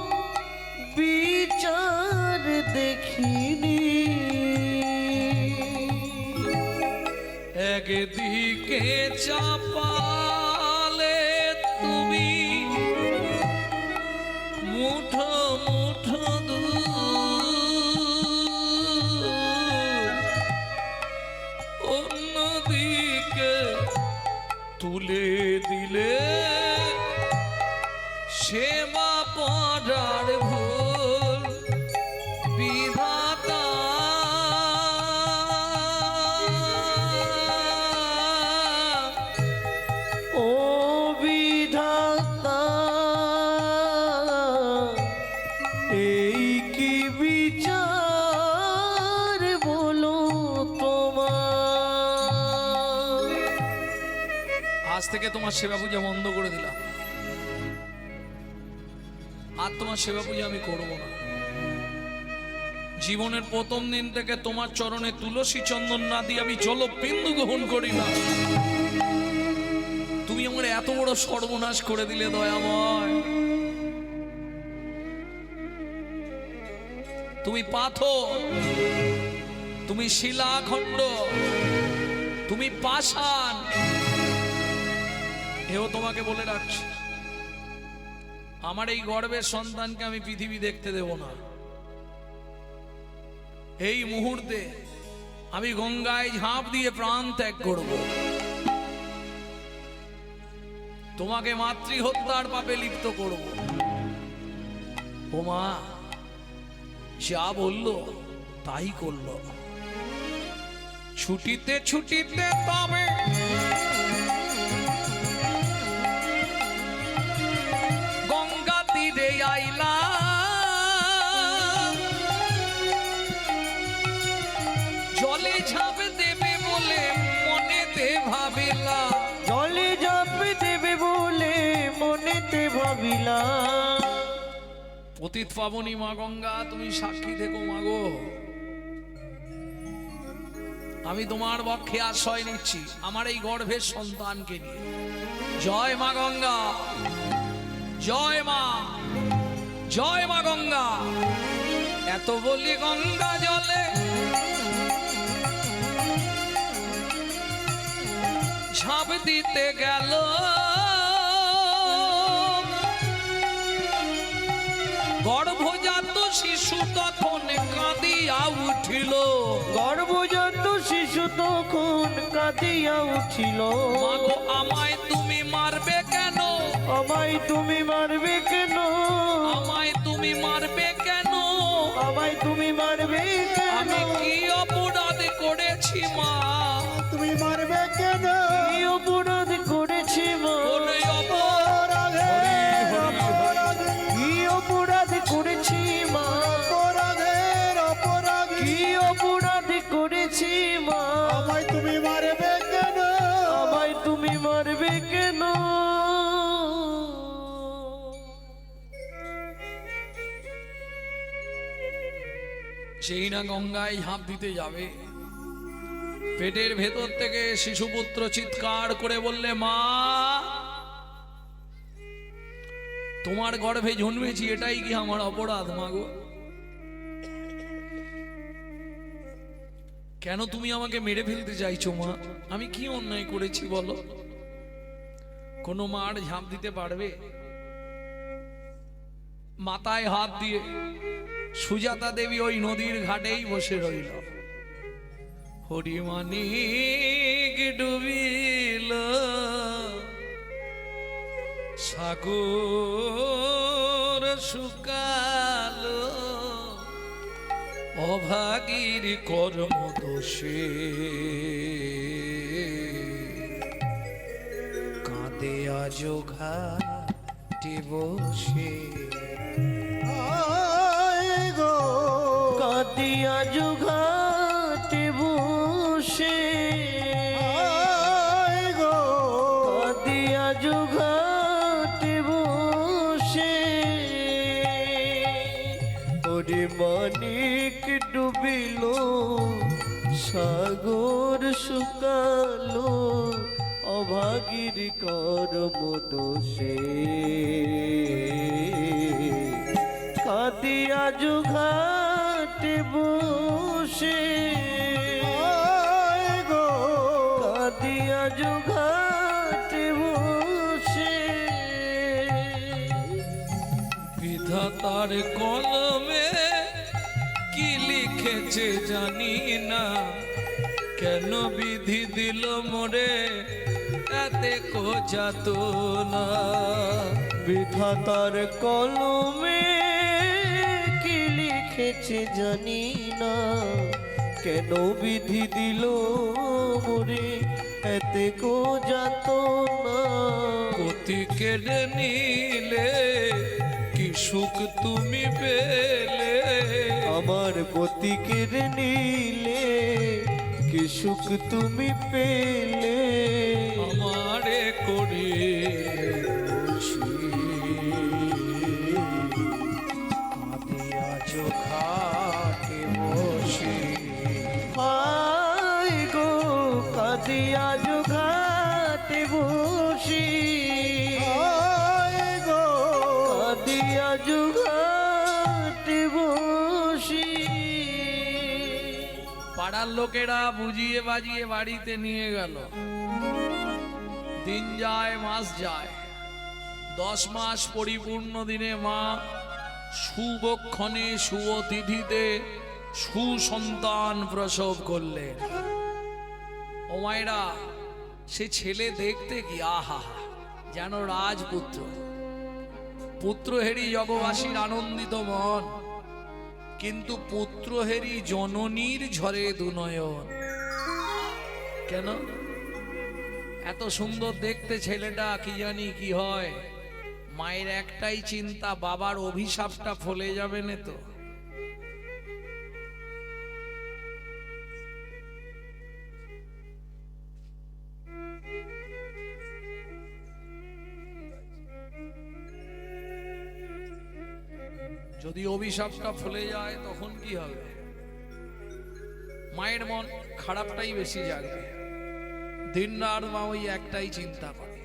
বিচার দেখিনি। একদিকে চাপালে তুমি মুঠো মুঠো দুধ, অন্যদিকে তুলে দিলে সেবা পড়ার ভুল বিধাতা ও বিধাতা এই কি বিচার বলো তোমার। আজ থেকে তোমার সেবা পূজা বন্ধ করে দিলাম, আর তোমার সেবা পূজা আমি করব না। জীবনের প্রথম দিন থেকে তোমার চরণে তুলসী চন্দন না দিয়ে আমি জলবিন্দু গ্রহণ করি না। তুমি আমার এত বড় সর্বনাশ করে দিলে দয়াময়। তুমি পাথর, তুমি শিলাখণ্ড, তুমি পাষাণ। এও তোমাকে বলে রাখছি, আমার এই গর্ভের সন্তানকে আমি পৃথিবী দেখতে দেব না। এই মুহূর্তে আমি গঙ্গায় ঝাঁপ দিয়ে প্রাণ ত্যাগ করব। তোমাকে মাতৃ হত্যার পাপে লিপ্ত করব। ও মা যা বলল তাই করল। ছুটিতে ছুটিতে তবে গঙ্গা তীরে আইলা, জলে ঝাঁপ দেবে বলে মনেতে ভাবিলা। জলে ঝাঁপ দেবে বলে মনেতে ভাবিলা। পতিত পাবনী মা গঙ্গা, তুমি সাক্ষী থেকো মাগো। আমি তোমার পক্ষে আশ্রয় নিচ্ছি আমার এই গর্ভের সন্তানকে নিয়ে। জয় মা গঙ্গা, জয় মা, জয় মা গঙ্গা। এত বলি গঙ্গা জলে ঝাঁপ দিতে গেল, গর্ভজাত শিশু তখন কাঁদিয়া উঠিল। গর্ভজাত শিশু তখন কাঁদিয়া উঠিল। মাগো আমায় তুমি মারবে কেন? আমায় তুমি মারবে কেন? আমায় তুমি মারবে কেন? আমায় তুমি মারবে কেন? আমি কি অপরাধ করেছি মা? তুমি মারবে কেন? কি অপরাধ করেছি মা? বলে অপরাধে অপরাধী, কি অপরাধ করেছি মা? অপরাধের অপরাধী। কি অপরাধ করেছি মা? আমায় তুমি মারবে কেন? আমায় তুমি মারবে কেন? সেই না গঙ্গায় ঝাঁপ দিতে যাবে, পেটের ভেতর থেকে শিশুপুত্র চিৎকার করে বললে মা তোমার গর্ভে জন্মেছি, এটাই কি আমার অপরাধ মাগো? কেন তুমি আমাকে মেরে ফেলতে চাইছো মা? আমি কি অন্যায় করেছি বলো? কোনো মার ঝাঁপ দিতে পারবে? মাথায় হাত দিয়ে সুজাতা দেবী ওই নদীর ঘাটেই বসে রইল। হরিমানিক ডুবিল সাগর শুকালো, অভাগীর কর্ম দোষে কাঁদে আজ ঘাটে বসে। আয় গো, কাঁদিয়া জুঘাটে বসে। আয় গো, কাঁদিয়া জুঘাটে বসে। ওরে মানিক ডুবিল সাগর শুকালো, অভাগীর কর্ম দোষে কাঁদিয়া জুঘাটে বসে। আয় গো, কাঁদিয়া জুঘাটে বসে। বিধাতার কলমে কি লিখেছে জানি না, কেন বিধি দিল মোরে এতে কো যাতনা। বিধাতার কলমে কি লিখেছে জানি না, কেন বিধি দিল মোরে এতে কো যাতনা। গতি কেড়ে নিলে কি সুখ তুমি পেলে, আমার গতি কেড়ে নিলে কি সুখ তুমি পেলে। আমারে করিলে আজ ঘাটে বসে, হায় গো কাঁদি আজ ঘাটে বসি, আয় গো কাঁদি আজ ঘাটে বসি। পাড়ার লোকেরা বুঝিয়ে বাজিয়ে বাড়িতে নিয়ে গেল। দিন যায় মাস যায়, 10 মাস পরিপূর্ণ দিনে মা শুভক্ষণে শুভ তিথিতে সুসন্তান প্রসব করলেন। ও মায়েরা, সে ছেলে দেখতে কি আহা যেন রাজপুত্র। পুত্রহেরি জগবাসীর আনন্দিত মন, কিন্তু পুত্রহেরি জননীর ঝরে দুনয়ন। কেন এত সুন্দর দেখতে ছেলেটা, কি জানি কি হয়। মায়ের একটাই চিন্তা, বাবার অভিশাপটা ফলে যাবে না তো। যদি অভিশাপটা ফলে যায় তখন কি হবে? মায়ের মন খারাপটাই বেশি জাগবে। দিন রাত মা ওই একটাই চিন্তা করে।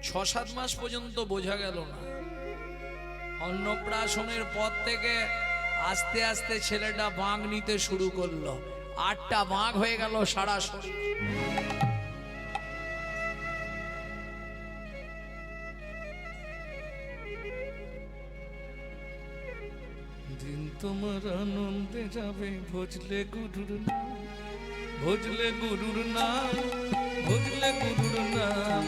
6-7 মাস পর্যন্ত বোঝা গেল না। অন্নপ্রাশনের পর থেকে আস্তে আস্তে ছেলেটা বাঁক নিতে শুরু করলো। 8টা বাঁক হয়ে গেল সারা শরীর। দিন তোমার আনন্দে যাবে ভজলে গুরুর নাম, ভজলে গুরুর নাম, ভজলে গুরুর নাম।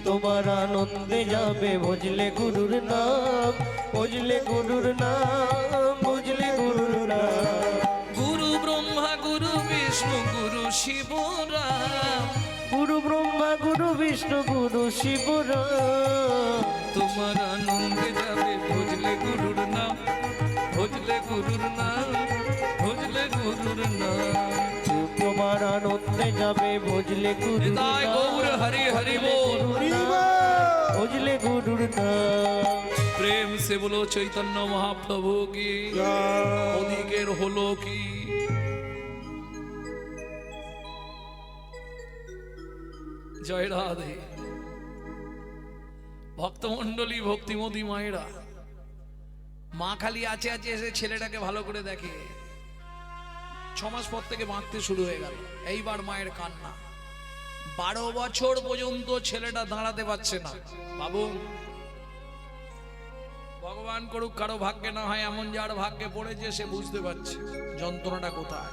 তোমার আনন্দে যাবে ভজলে গুরুর নাম, ভজলে গুরুর নাম, ভজলে গুরুর নাম। গুরু ব্রহ্মা গুরু বিষ্ণু গুরু শিব রাম, গুরু ব্রহ্মা গুরু বিষ্ণু গুরু শিব রাম। তোমার আনন্দে যাবে ভজলে গুরুর নাম, ভজলে গুরুর নাম, ভজলে গুরুর নাম। তোমার আনন্দে যাবে ভজলে গুরুর নিতাই গৌর হরি হরি বল। ভজলে গুরুর নাম। প্রেম সে বলো চৈতন্য মহাপ্রভু কি, ওদিকের হলো কি। জয় রাধে। ভক্তমন্ডলী, ভক্তিমতী মায়েরা, মা খালি আছে আছে এসে ছেলেটাকে ভালো করে দেখে। 6 মাস পর থেকে বাঁকতে শুরু হয়ে গেল। এইবার মায়ের কান্না। 12 বছর পর্যন্ত ছেলেটা দাঁড়াতে পারছে না। বাবু, ভগবান করুক কারো ভাগ্যে না হয় এমন, যার ভাগ্যে পড়েছে সে বুঝতে পারছে যন্ত্রণাটা কোথায়।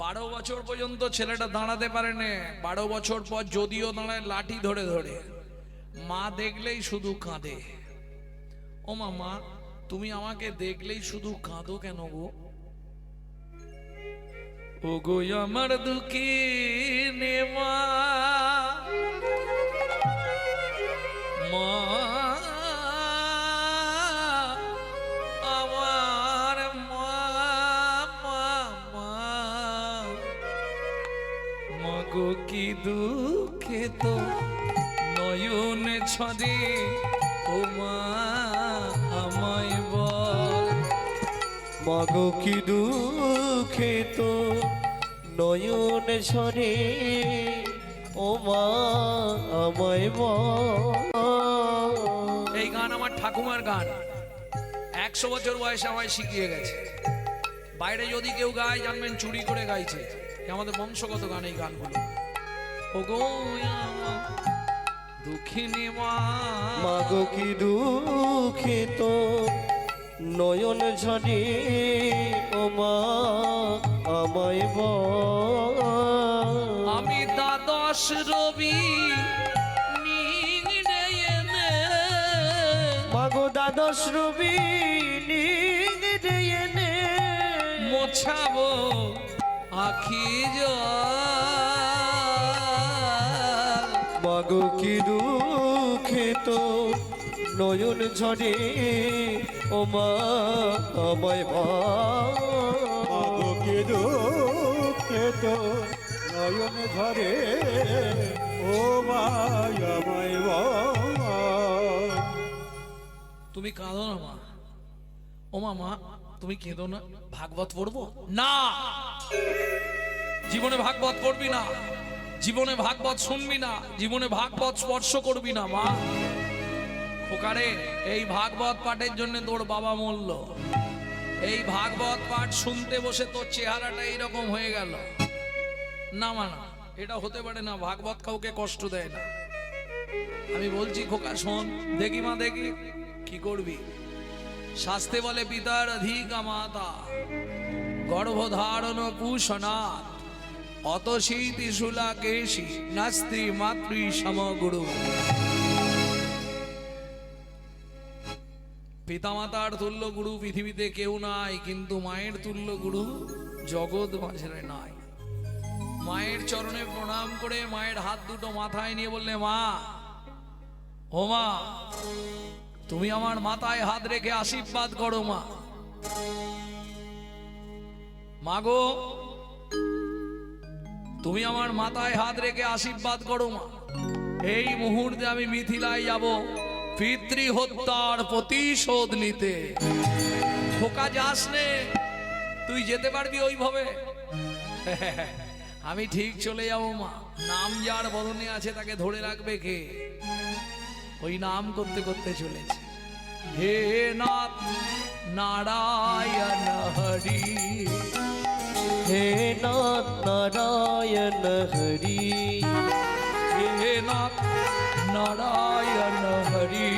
12 বছর পর্যন্ত ছেলেটা দাঁড়াতে পারে না। 12 বছর পর যদিও দাঁড়ায় লাঠি ধরে ধরে। মা দেখলেই শুধু কাঁদে। ও মা, তুমি আমাকে দেখলেই শুধু কাঁদো কেন গো? ও গো আমার দুঃখী নেমা, মা আমার মা, মগো কি দুঃখে তো নয়ন ছড়ে, ও মা আমায় বল। মাগো কি দুঃখে তো নয়ন ঝরে, ও মা আমায় বল। এই গান আমার ঠাকুমার গান। 100 বছর বয়সে আমায় শিখিয়ে গেছে। বাইরে যদি কেউ গায় জানবেন চুরি করে গাইছে। আমাদের বংশগত গান এই গানগুলো। ও গো আমার দুঃখিনী মা, মাগো কি দুঃখে তো নয়ন ঝরে, ও মা আমায় বল। আমি দ্বাদশ দ্বাদশ রবি নিংড়ে এনে মাগো দ্বাদশ রবি নিংড়ে এনে মোছাবো আখি জল। মাগো কি দুঃখে তো নয়ন ঝরে ও মা আমায় মাগো কি দুঃখে তো নয়ন ধরে ও মায়াময় বল। তুমি কাঁদো না মা। ও মা তুমি কেঁদো না, ভাগবত পড়বো না। জীবনে ভাগবত পড়বি না, জীবনে ভাগবত শুনবি না, জীবনে ভাগবত স্পর্শ করবি না মা। খোকারে, এই ভাগবত পাঠের জন্য তোর বাবা মরল। এই ভাগবত পাঠ শুনতে বসে তোর চেহারাটা এইরকম হয়ে গেল। না মানা, এটা হতে পারে না। ভাগবত কাউকে কষ্ট দেয় না। আমি বলছি খোকা শোন, দেখি মা দেখি কি করবি। শাস্তে বলে পিতার অধিকা মাতা গর্ভধারণ পুষণাৎ অতসী ত্রিশূলা কেশী নাস্তি মাতৃ সমগুরু। পিতামাতার তুল্য গুরু পৃথিবীতে কেউ নাই, কিন্তু মায়ের তুল্য গুরু জগৎ মাঝে নাই। মায়ের চরণে প্রণাম করে মায়ের হাত দুটো মাথায় নিয়ে বললে, মা ও মা, তুমি আমার মাথায় হাত রেখে আশীর্বাদ করো মা। মাগো, তুমি আমার মাথায় হাত রেখে আশীর্বাদ করো মা। এই মুহূর্তে আমি মিথিলায় যাব পিতৃ হত্যার প্রতিশোধ নিতে। খোকা যাস নে, তুই যেতে পারবি ওইভাবে? আমি ঠিক চলে যাব মা। নাম যার বদনে আছে তাকে ধরে রাখবে কে? ওই নাম করতে করতে চলেছে। হে নাথ নারায়ণ হরি, হে নাথ নারায়ণ হরি, হে নাথ নারায়ণ হরি,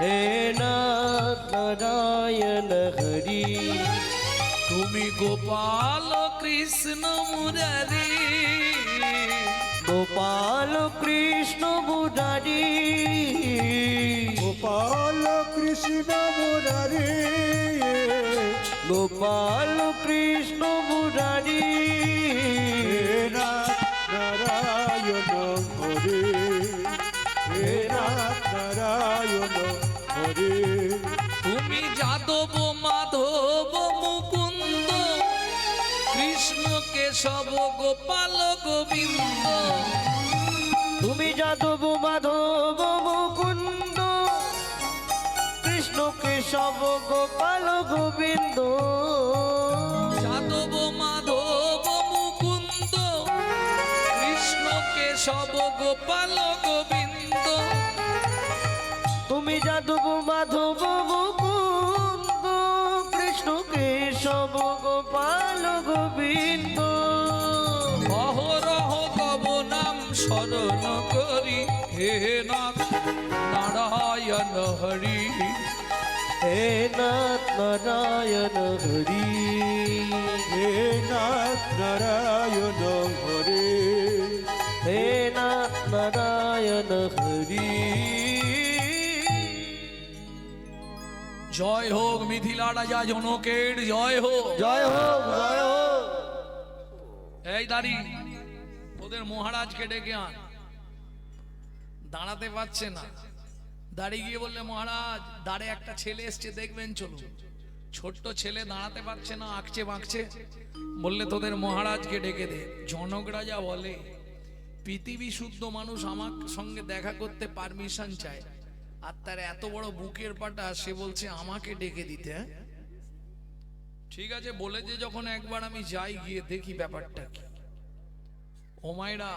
হে নাথ নারায়ণ হরি। তুমি গোপাল কৃষ্ণ মুরারি, গোপাল কৃষ্ণ মুরারি, গোপাল কৃষ্ণ মুরারি, গোপাল কৃষ্ণ মুরারি। হে নাথ নারায়ণ হরে, হে নাথ নারায়ণ হরে। তুমি যাদব মাধব মুকুন্দ কৃষ্ণ কেশব গোপাল গোবিন্দ। তুমি যাদব মাধব মুকুন্দ কৃষ্ণ কেশব গোপাল গোবিন্দ। যাদব মাধব মুকুন্দ কৃষ্ণ কেশব গোপাল গোবিন্দ। তুমি যাদব মাধব মুকুন্দ কৃষ্ণ কেশব গোপাল গোবিন্দ। অহরহ তব নাম শরণ করি, হে নাথ নারায়ণ হরি, হে নাথ নারায়ণ হরি, হে নাথ নারায়ণ হরে, হে নাথ নারায়ণ হরি। জয় হোক মিথিলা রাজা জনকের জয় হোক। জয় হোক, জয় হোক। এই দাঁড়ি, ওদের মহারাজকে ডেকে আন। দাঁড়াতে পারছে না। দাঁড়িয়ে গিয়ে বললে, মহারাজ দাঁড়ে একটা ছেলে এসছে, দেখবেন চলুন। ছোট্ট ছেলে দাঁড়াতে পারছে না, আঁকছে বাঁকছে। বললে তোদের মহারাজকে ডেকে দে। জনক রাজা বলে, পৃথিবী শুদ্ধ মানুষ আমার সঙ্গে দেখা করতে পারমিশন চায়, আর তার এত বড় বুকের পাটা সে বলছে আমাকে ডেকে দিতে। ঠিক আছে বলে যে যখন একবার আমি যাই, গিয়ে দেখি ব্যাপারটা কি। ও মায়েরা,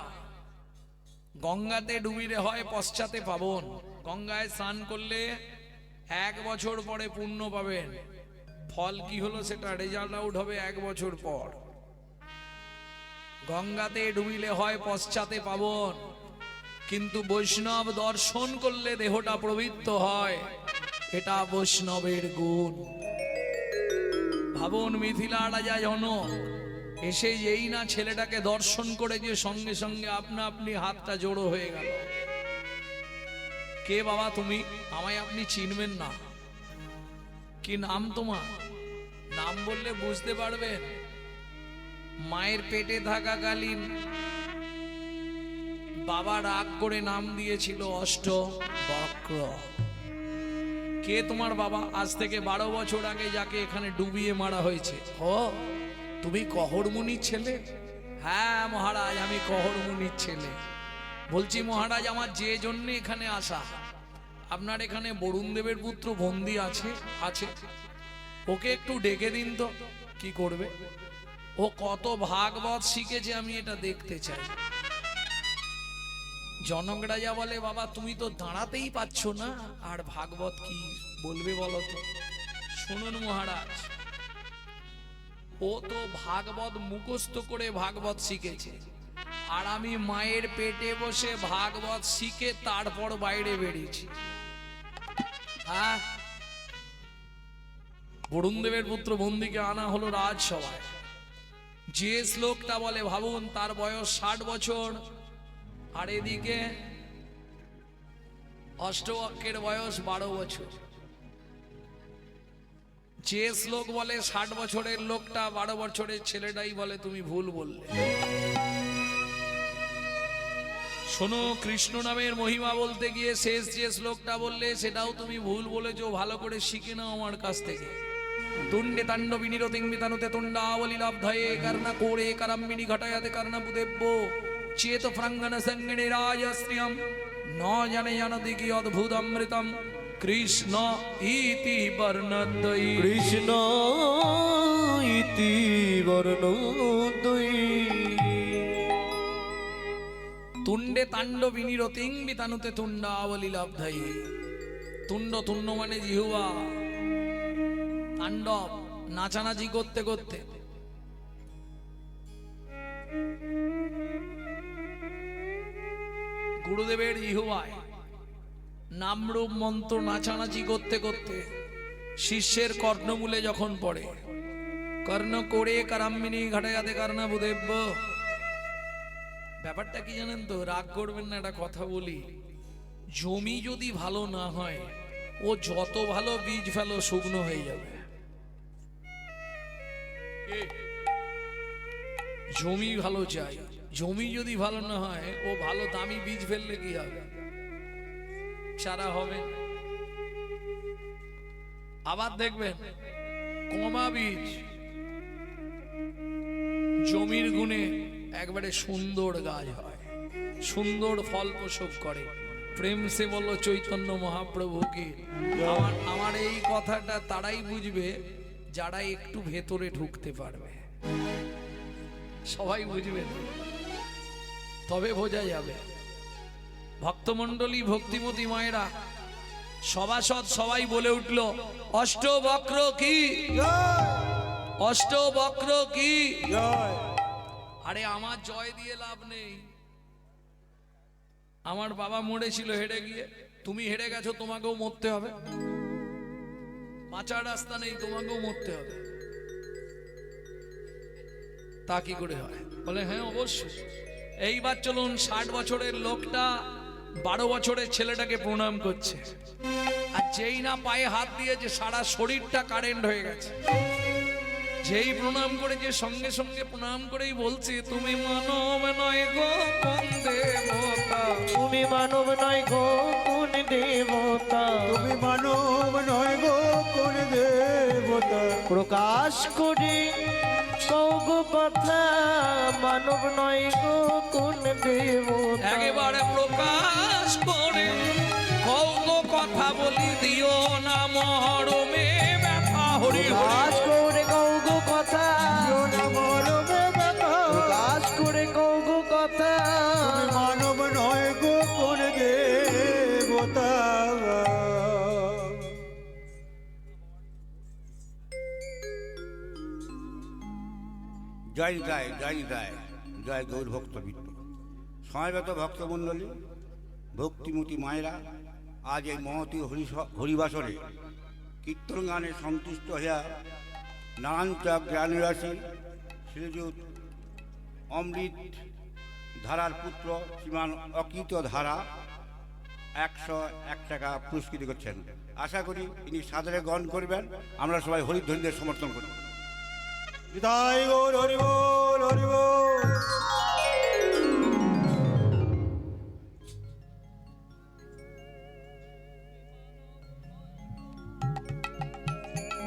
গঙ্গাতে ডুবিলে হয় পশ্চাতে পাবন। গঙ্গায় স্নান করলে 1 বছর পরে পুণ্য পাবেন। ফল কি হলো সেটা রেজাল্ট আউট হবে 1 বছর পর। গঙ্গাতে ডুবিলে হয় পশ্চাতে পাবন, কিন্তু বৈষ্ণব দর্শন করলে দেহটা পবিত্র হয়। এটা বৈষ্ণবের গুণ। ভাবুন, মিথিলা রাজা জনক এসে যেই না ছেলেটাকে দর্শন করে যে সঙ্গে সঙ্গে আপনা আপনি হাতটা জোড়ো হয়ে গেল। কে বাবা তুমি? আমায় আপনি চিনবেন না। কি নাম তোমার? নাম বললে বুঝতে পারবেন। মায়ের পেটে থাকাকালীন বাবা রাগ করে নাম দিয়েছিল অষ্টবক্র। কে তোমার বাবা? আজ থেকে 12 বছর আগে যাকে এখানে ডুবিয়ে মারা হয়েছে। ও তুমি কহরমুনির ছেলে? হ্যাঁ মহারাজ, আমি কহরমুনির ছেলে। বলছি মহারাজ, আমার যে জন্য এখানে আসা, আপনার এখানে বরুণ দেবের পুত্র বন্দী আছে? আছে। ওকে একটু ডেকে দিন তো। কি করবে? ও কত ভাগবত শিখেছে আমি এটা দেখতে চাই। জনক রাজা বলে, বাবা তুমি তো দাঁড়াতেই পাচ্ছ না, আর ভাগবত কি বলবে বলো তো? শুনুন মহারাজ, ও তো ভাগবত মুখস্থ করে ভাগবত শিখেছে, আর আমি মায়ের পেটে বসে ভাগবত শিখে তারপর বাইরে বেরিয়েছি। হ্যাঁ, বরুণ দেবের পুত্র বন্দীকে আনা হলো রাজসভায়। যে শ্লোকটা বলে, ভাবুন তার বয়স 60 বছর, আর এদিকে অষ্টবক্রের বয়স 12 বছর। যে শ্লোক বলে 60 বছরের লোকটা 12 বছরের ছেলেটাই বলে তুমি ভুল বললে। শোনো, কৃষ্ণ নামের মহিমা বলতে গিয়ে শেষ যে শ্লোকটা বললে সেটাও তুমি ভুল বলেছো। ভালো করে শিখে নাও আমার কাছ থেকে। তুণ্ডে তাণ্ড বিনিরতিং বিতানুতে তুণ্ডাবলী লব্ধয়ে কর্ণ কোড়ে করম্মিনী ঘটায়াতে কর্ণপুদেব্য চেত প্রাঙ্গণ সঙ্গিনী রাজশ্রিয়ম ন জানে জানতি কি অদ্ভুত অমৃতম কৃষ্ণ ইতি বর্ণদ্বয়ী। কৃষ্ণ ইতি বর্ণদ্বয়ী। তুণ্ডে তাণ্ড বিনিরতিং বিতানুতে তুণ্ডাবলী লব্ধয়ে। তুণ্ড তুণ্ড মানে জিহ্বা, তাণ্ডব নাচানাচি করতে করতে। গুরুদেবের জিহ্বায় নামরূপ মন্ত্র নাচানাচি করতে করতে শিষ্যের কর্ণমূলে যখন পড়ে, কর্ণ করে কারাম্মিনী ঘটায়াতে কর্ণবুদেব্য। ব্যাপারটা কি জানেন তো? রাগ করবেন না, একটা কথা বলি। জমি যদি ভালো না হয়, ও যত ভালো বীজ ফেলো শুকনো হয়ে যাবে। জমি ভালো চাই, জমি যদি ভালো না হয়, ও ভালো দামি বীজ ফেললে কি হবে? সারা হবে। আবার দেখবেন কমা বীজ জমির গুণে একবারে সুন্দর গাছ হয়, সুন্দর ফল প্রসব করে। প্রেম সে বলল চৈতন্য মহাপ্রভুকে। আমার এই কথাটা তারাই বুঝবে যারা একটু ভেতরে ঢুকতে পারবে। সবাই বুঝবে না, তবে বোঝা যাবে। ভক্তমণ্ডলী, ভক্তিমতী মায়েরা, সভাসদ সবাই বলে উঠল, অষ্টবক্র কি, অষ্টবক্র কি। আরে আমার জয় দিয়ে লাভ নেই। আমার বাবা মরেছিল হেরে গিয়ে, তুমি হেরে গেছো, তোমাকেও মরতে হবে। বাঁচার রাস্তা নেই, তোমাকেও মরতে হবে। তা কি করে হয়? বলে হ্যাঁ অবশ্যই। এইবার চলুন, 60 বছরের লোকটা 12 বছরের ছেলেটাকে প্রণাম করছে, আর যেই না পায়ে হাত দিয়েছে সারা শরীরটা কারেন্ট হয়ে গেছে। যেই প্রণাম করেছে সঙ্গে সঙ্গে প্রণাম করেই বলছে, তুমি মানব নয় গো কোন দেবতা, তুমি মানব নয় গো কোন দেবতা, তুমি মানব নয় গো কোন দেবতা। প্রকাশ করে কও গো কথা, মানব নয় গো কোন দেবতা। একেবারে প্রকাশ করে কও গো কথা, বলি দিও না মরমে ব্যথা। হরি প্রকাশ করে কও গো কথা, দিও না মরমে ব্যথা। প্রকাশ করে কও গো কথা, তুমি মানব নয় গো কোন দেবতা। জয় জয় জয় জয় জয় গৌর ভক্তবৃন্দ, সমবেত ভক্তমণ্ডলী, ভক্তিমতী মায়েরা, আজ এই মহতী হরিবাসরে কীর্তন গানে সন্তুষ্ট হইয়া নানান জ্ঞানী রাশি শ্রীযুত অমৃত ধারার পুত্র শ্রীমান অকৃত ধারা 101 টাকা পুরস্কৃত করছেন। আশা করি ইনি সাদরে গ্রহণ করবেন। আমরা সবাই হরিধ্বনিদের সমর্থন করি। বিদায় গৌর হরি বল, হরি বল।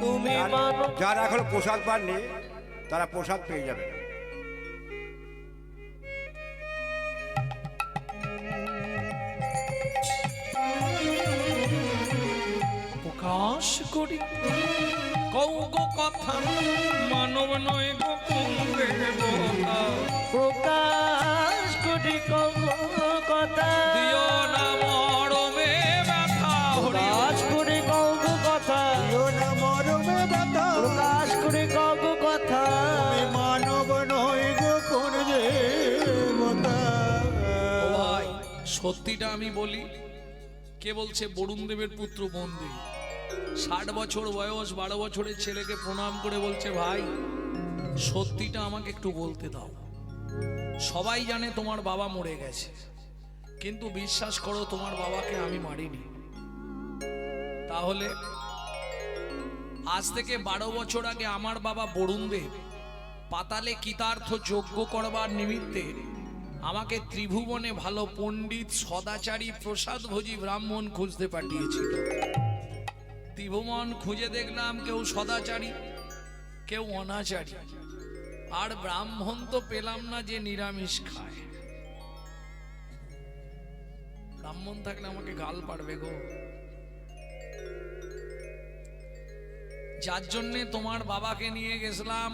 তুমি মানো যারা এখন প্রসাদ পাননি তারা প্রসাদ পেয়ে যাবে। প্রকাশ করি কৌগো কথা মানব নয় গো কোন দেবতা। প্রকাশ করি কথা দিও না মরমে ব্যথা হরি প্রকাশ করে কগো কথা দিও না মরমে ব্যথা, প্রকাশ করে কগো কথা তুমি মানব নয় গো কোন দেবতা। ও ভাই সত্যিটা আমি বলি, কে বলছে বরুণ দেবের পুত্র বন্দী 60 বছর বয়স 12 বছরের ছেলেকে প্রণাম করে বলছে ভাই সত্যিটা আমাকে একটু বলতে দাও। সবাই জানে তোমার বাবা মরে গেছে, কিন্তু বিশ্বাস করো তোমার বাবাকে আমি মারিনি। তাহলে আজ থেকে 12 বছর আগে আমার বাবা বরুণ দেব পাতালে কৃতার্থ যজ্ঞ করবার নিমিত্তে আমাকে ত্রিভুবনে ভালো পণ্ডিত সদাচারী প্রসাদভোজী ব্রাহ্মণ খুঁজতে পাঠিয়েছিল। ত্রিভুবন খুঁজে দেখলাম কেউ সদাচারী কেউ অনাচারী, আর ব্রাহ্মণ তো পেলাম না যে নিরামিষ খায়। ব্রাহ্মণ থাকলে আমাকে গাল পাড়বে গো। যার জন্যে তোমার বাবাকে নিয়ে গেছিলাম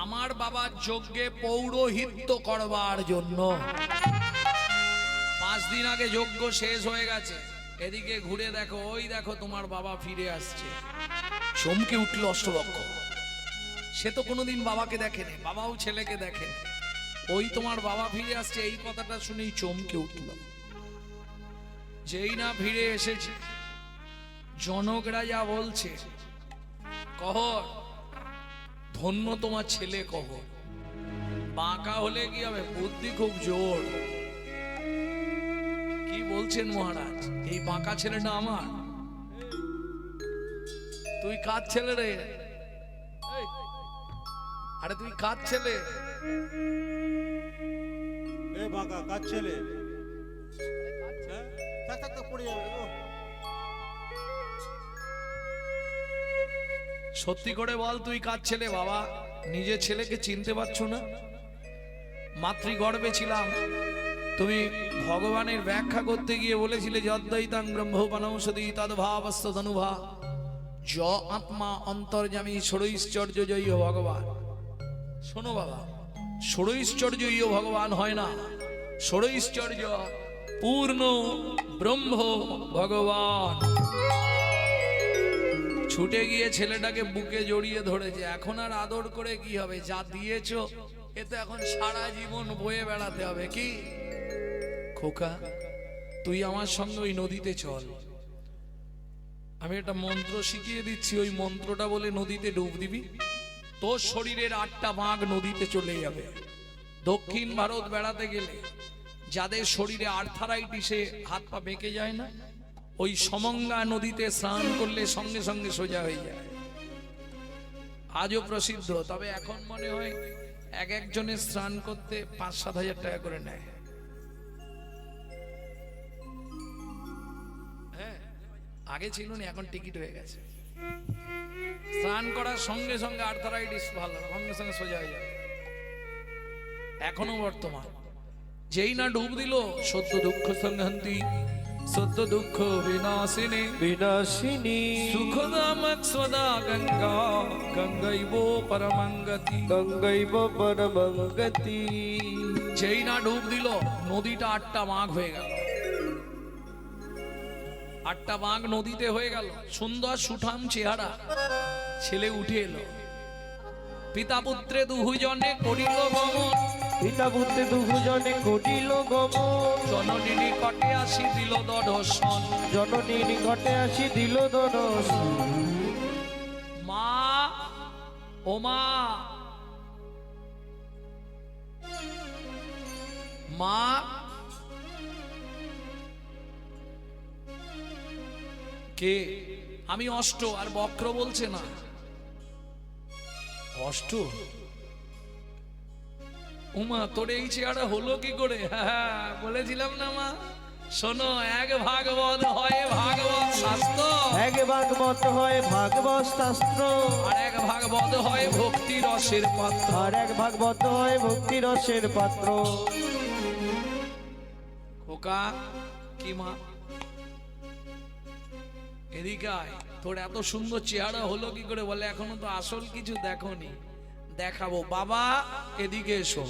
আমার বাবার যজ্ঞে পৌরোহিত্য করবার জন্য। 5 দিন আগে যজ্ঞ শেষ হয়ে গেছে, এদিকে ঘুরে দেখো ওই দেখো তোমার বাবা ফিরে আসছে। চমকে উঠল অষ্টবক্ষ, সে তো কোনোদিন বাবাকে দেখেনি, বাবাও ছেলেকে দেখেনি। ওই তোমার বাবা ফিরে আসছে এই কথাটা শুনেই চমকে উঠল। যেই না ফিরে এসেছে জনকরা যা বলছে, কহর ধন্য তোমার ছেলে, কহর বাঁকা হলে কি হবে, বুদ্ধি খুব জোর। কি বলছেন মহারাজ, এই বাঁকা ছেলেটা আমার? তুই কার ছেলে রে? আরে তুই কার ছেলে? এ বাঁকা কার ছেলে? থাক থাক থাক, পড়ে যাবে। সত্যি করে বল তুই কার ছেলে? বাবা নিজের ছেলেকে চিনতে পারছো না? মাতৃগর্ভে ছিলাম, তুমি ভগবানের ব্যাখ্যা করতে গিয়ে বলেছিলে যদ্দৈতাং ব্রহ্মপনৌষধি তদ্ভাবস্তনুভা য আত্মা অন্তর্যামী ষড়ৈশ্চর্যজয়ী ভগবান। শোনো বাবা, ষড়ৈশ্চর্যই ভগবান হয় না, ষড়ৈশ্চর্য পূর্ণ ব্রহ্ম ভগবান। ছুটে গিয়ে ছেলেটাকে বুকে জড়িয়ে ধরেছে। এখন আর আদর করে কি হবে, যা দিয়েছো এতে এখন সারা জীবন বয়ে বেড়াতে হবে। কি খোকা, তুই আমার সঙ্গে ওই নদীতে চল, আমি একটা মন্ত্র শিখিয়ে দিচ্ছি, ওই মন্ত্রটা বলে নদীতে ডুব দিবি, তোর শরীরের 8টা বাঁক নদীতে চলে যাবে। দক্ষিণ ভারত বেড়াতে গেলে যাদের শরীরে আর্থারাইটিসে হাত পা বেঁকে যায় না, ওই সমঙ্গা নদীতে স্নান করলে সঙ্গে সঙ্গে সোজা হয়ে যায়। আজও প্রসিদ্ধ, তবে এখন মনে হয় এক একজনের স্নান করতে 5-7 হাজার টাকা করে নেয়। হ্যাঁ, আগে ছিল না, এখন টিকিট হয়ে গেছে। স্নান করার সঙ্গে সঙ্গে আর্থারাইটিস ভালো, সঙ্গে সঙ্গে সোজা হয়ে যাবে। এখনো বর্তমান, যেই না ডুব দিল সত্য দুঃখ সংহন্তি সত্য দুঃখ বিনাশিনী বিনাশিনী সুখদামক সদা গঙ্গা গঙ্গৈব পরমঙ্গতি গঙ্গৈব পরমঙ্গতি। যেই না ডুব দিল নদীটা 8টা বাঁক হয়ে গেল। 8টা বাঁক নদীতে হয়ে গেল। সুন্দর সুঠাম চেহারা ছেলে উঠে এলো। পিতা পুত্রে দুজনে করিল গমন, পিতা পুত্রে দুজনে করিল গমন। জননী নিকটে আসি দিল দর্শন, জননী নিকটে আসি দিল দর্শন। মা ও মা, মা কে? আমি অষ্ট, আর বক্র বলছে না। অষ্ট? উমা, তোর এই চেহারা হলো কি করে? হ্যাঁ, বলেছিলাম না মা, শোনো, এক ভাগবত হয় ভাগবত শাস্ত্র, এক ভাগবত হয় ভাগবত শাস্ত্র, আর এক ভাগবত হয় ভক্তি রসের পাত্র। আর এক ভাগবত হয় ভক্তি রসের পাত্র। খোকা, কি মা, এদিকে আয়। তোর এত সুন্দর চেহারা হলো কি করে? বলে এখনো তো আসল কিছু দেখোনি, দেখাবো। বাবা এদিকে এসো।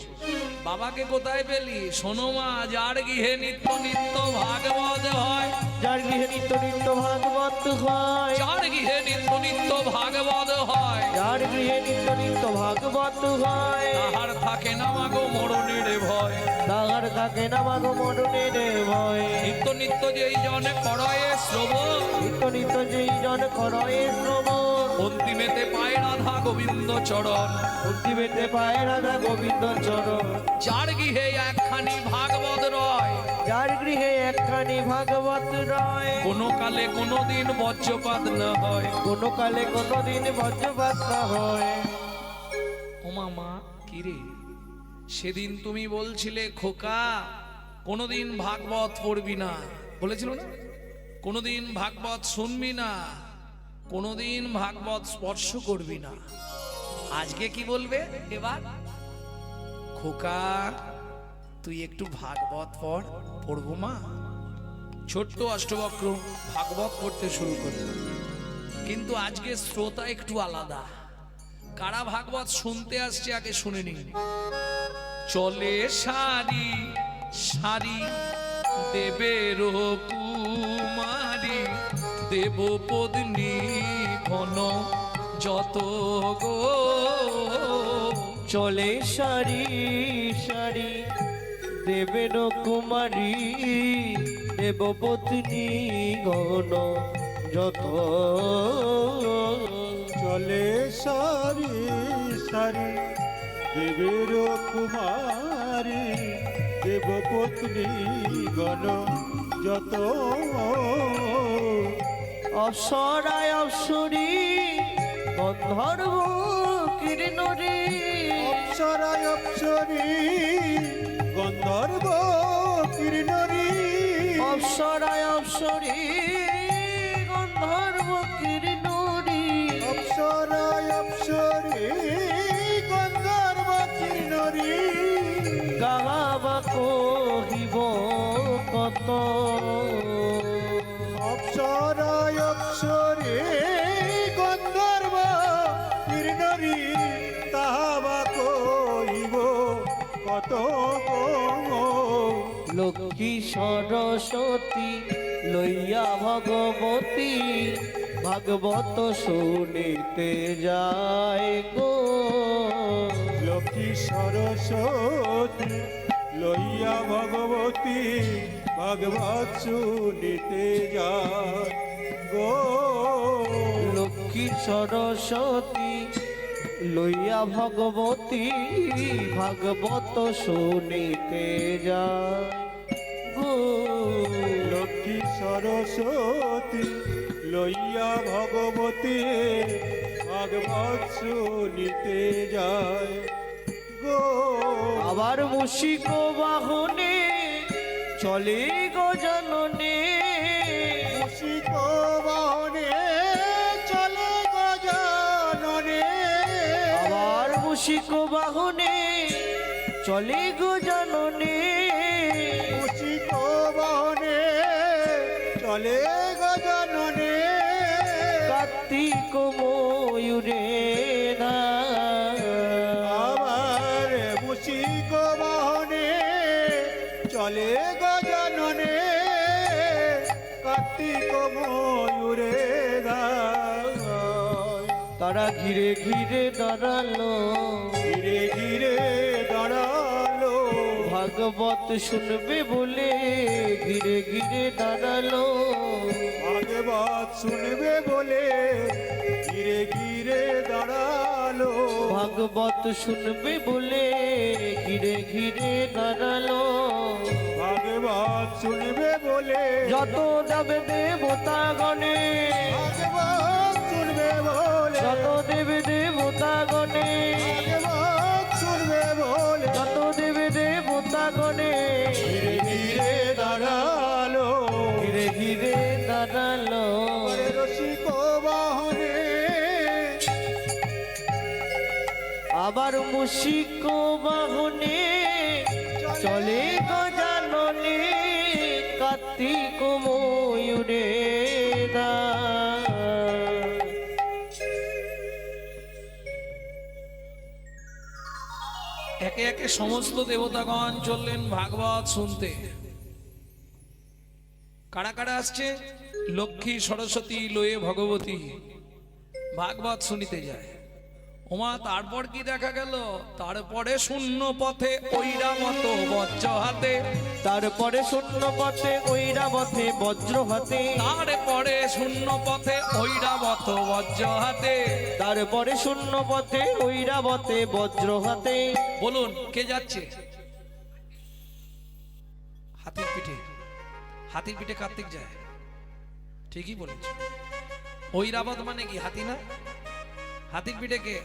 বাবাকে কোথায় পেলি? শোনো মা, যার গৃহে নিত্য নিত্য ভাগবত হয়, যার গৃহে নিত্য নিত্য ভাগবত হয়, যার গৃহে নিত্য নিত্য ভাগবত হয়, যার গৃহে নিত্য নিত্য ভাগবত হয়, তাহার থাকে না মাগো মরণের ভয়, তাহার থাকে না মাগো মরণের ভয়। নিত্য নিত্য যেই জনে করয়ে শ্রবণ, নিত্য নিত্য যেই জন করয়ে শ্রবণ, অন্তিমেতে পায় রাধা গোবিন্দ চরণ, অন্তিমেতে পায় রাধা গোবিন্দ চরণ। যার গৃহে একখানি ভাগবত রয়, যার গৃহে একখানি ভাগবত রয়, কোনো কালে কোনো দিন বজ্রপাত না হয়। কোনো কালে কোনো দিন বজ্রপাত না হয়। ওমা মা, কিরে, সেদিন তুমি বলছিলে খোকা কোনোদিন ভাগবত পড়বি না, বলেছিল না? কোনোদিন ভাগবত শুনবি না, কোনোদিন ভাগবত স্পর্শ করবি না। আজকে কি বলবে এবার? খোকা, তুই একটু ভাগবত পড়। পড়বো মা। ছোট্ট অষ্টবক্র ভাগবত পড়তে শুরু করল, কিন্তু আজকে শ্রোতা একটু আলাদা। কারা ভাগবত শুনতে আসছে আগে শুনে নিন। চলে সারি সারি দেবের কুমারী, দেবপত্নী ঘন যত গো। চলে সারি সারি দেবের কুমারী, দেবপত্নী গণ যত। চলে সারি সারি দেবের কুমারী, দেবপত্নী গণ যত। অপ্সরায় অপ্সরী গন্ধর্ব কিরণরে, অপ্সরায় অপ্সরী গন্ধর্ব কিরণরী, অপ্সরায় অপ্সরী গন্ধর্ব কিরণরে, অপ্সরায় অপ্সরী গন্ধর্ব কিরণরী। গাবা কহিব কত, অপ্সরায় অপ্সরী গন্ধর্ব কিরণরী, তাহা কইব কত। লক্ষ্মী সরস্বতী লইয়া ভগবতী, ভাগবত শুনিতে যায় গো। লক্ষ্মী সরস্বতী লইয়া ভগবতী, ভাগবত শুনিতে যায় গো। লক্ষ্মী সরস্বতী লইয়া ভগবতী, ভাগবত শুনিতে যায় গো। লক্ষ্মী সরস্বতী লইয়া ভগবতী, ভাগবত শুনিতে যায় গো। আবার মুশিক বাহনে চলে গজননে, মুশিক বাহনে চলে গজাননে, আবার মুশিক বাহনে চলে গজননে, মুশিক বাহনে চলে গজাননে। কার্তিক ময়ূরে না, আবার মুশিক বাহনে চলে গজাননে, কার্তিক ময়ূরে গায়। তারা ঘিরে ঘিরে দাঁড়ালো, ধীরে ধীরে দাঁড়ালো, ভাগবত শুনবে বলে ঘিরে ঘিরে দাঁড়ালো। ভাগবত শুনবে বলে ধীরে ঘিরে দাঁড়ালো ভাগবত শুনবে বলে ঘিরে ঘিরে দাঁড়ালো ভাগবত শুনবে বলে যত যাবে দেবতা গণে ভাগবত শুনবে বলে যত দেবে দেবতা গণে ভাগবত শুনবে বলে যত দেবে দেবতা গণে ঘিরে ঘিরে দাঁড়ালো ঘিরে ঘিরে দাঁড়ালো রসিক বাহনে আবার মুশিক বাহনে চলে গজাননে কার্তিক ময়ূরে দা একে একে সমস্ত দেবতাগণ চললেন ভাগবত শুনতে। কারা কারা আসছে? লক্ষ্মী সরস্বতী লয়ে ভগবতী ভাগবত শুনিতে যায়। ওমা তারপর কি দেখা গেল? তারপরে শূন্য পথে ঐরাবত বজ্র হাতে, তারপরে শূন্য পথে ঐরাবতে বজ্র হাতে তারপরে শূন্য পথে ঐরাবত বজ্র হাতে। তারপরে শূন্য পথে ঐরাবতে বজ্র হাতে বলুন কে যাচ্ছে? হাতির পিঠে। হাতির পিঠে কার্তিক যায়, ঠিকই বলেছ। ঐরাবত মানে কি হাতি না? হাতির পিঠে কে?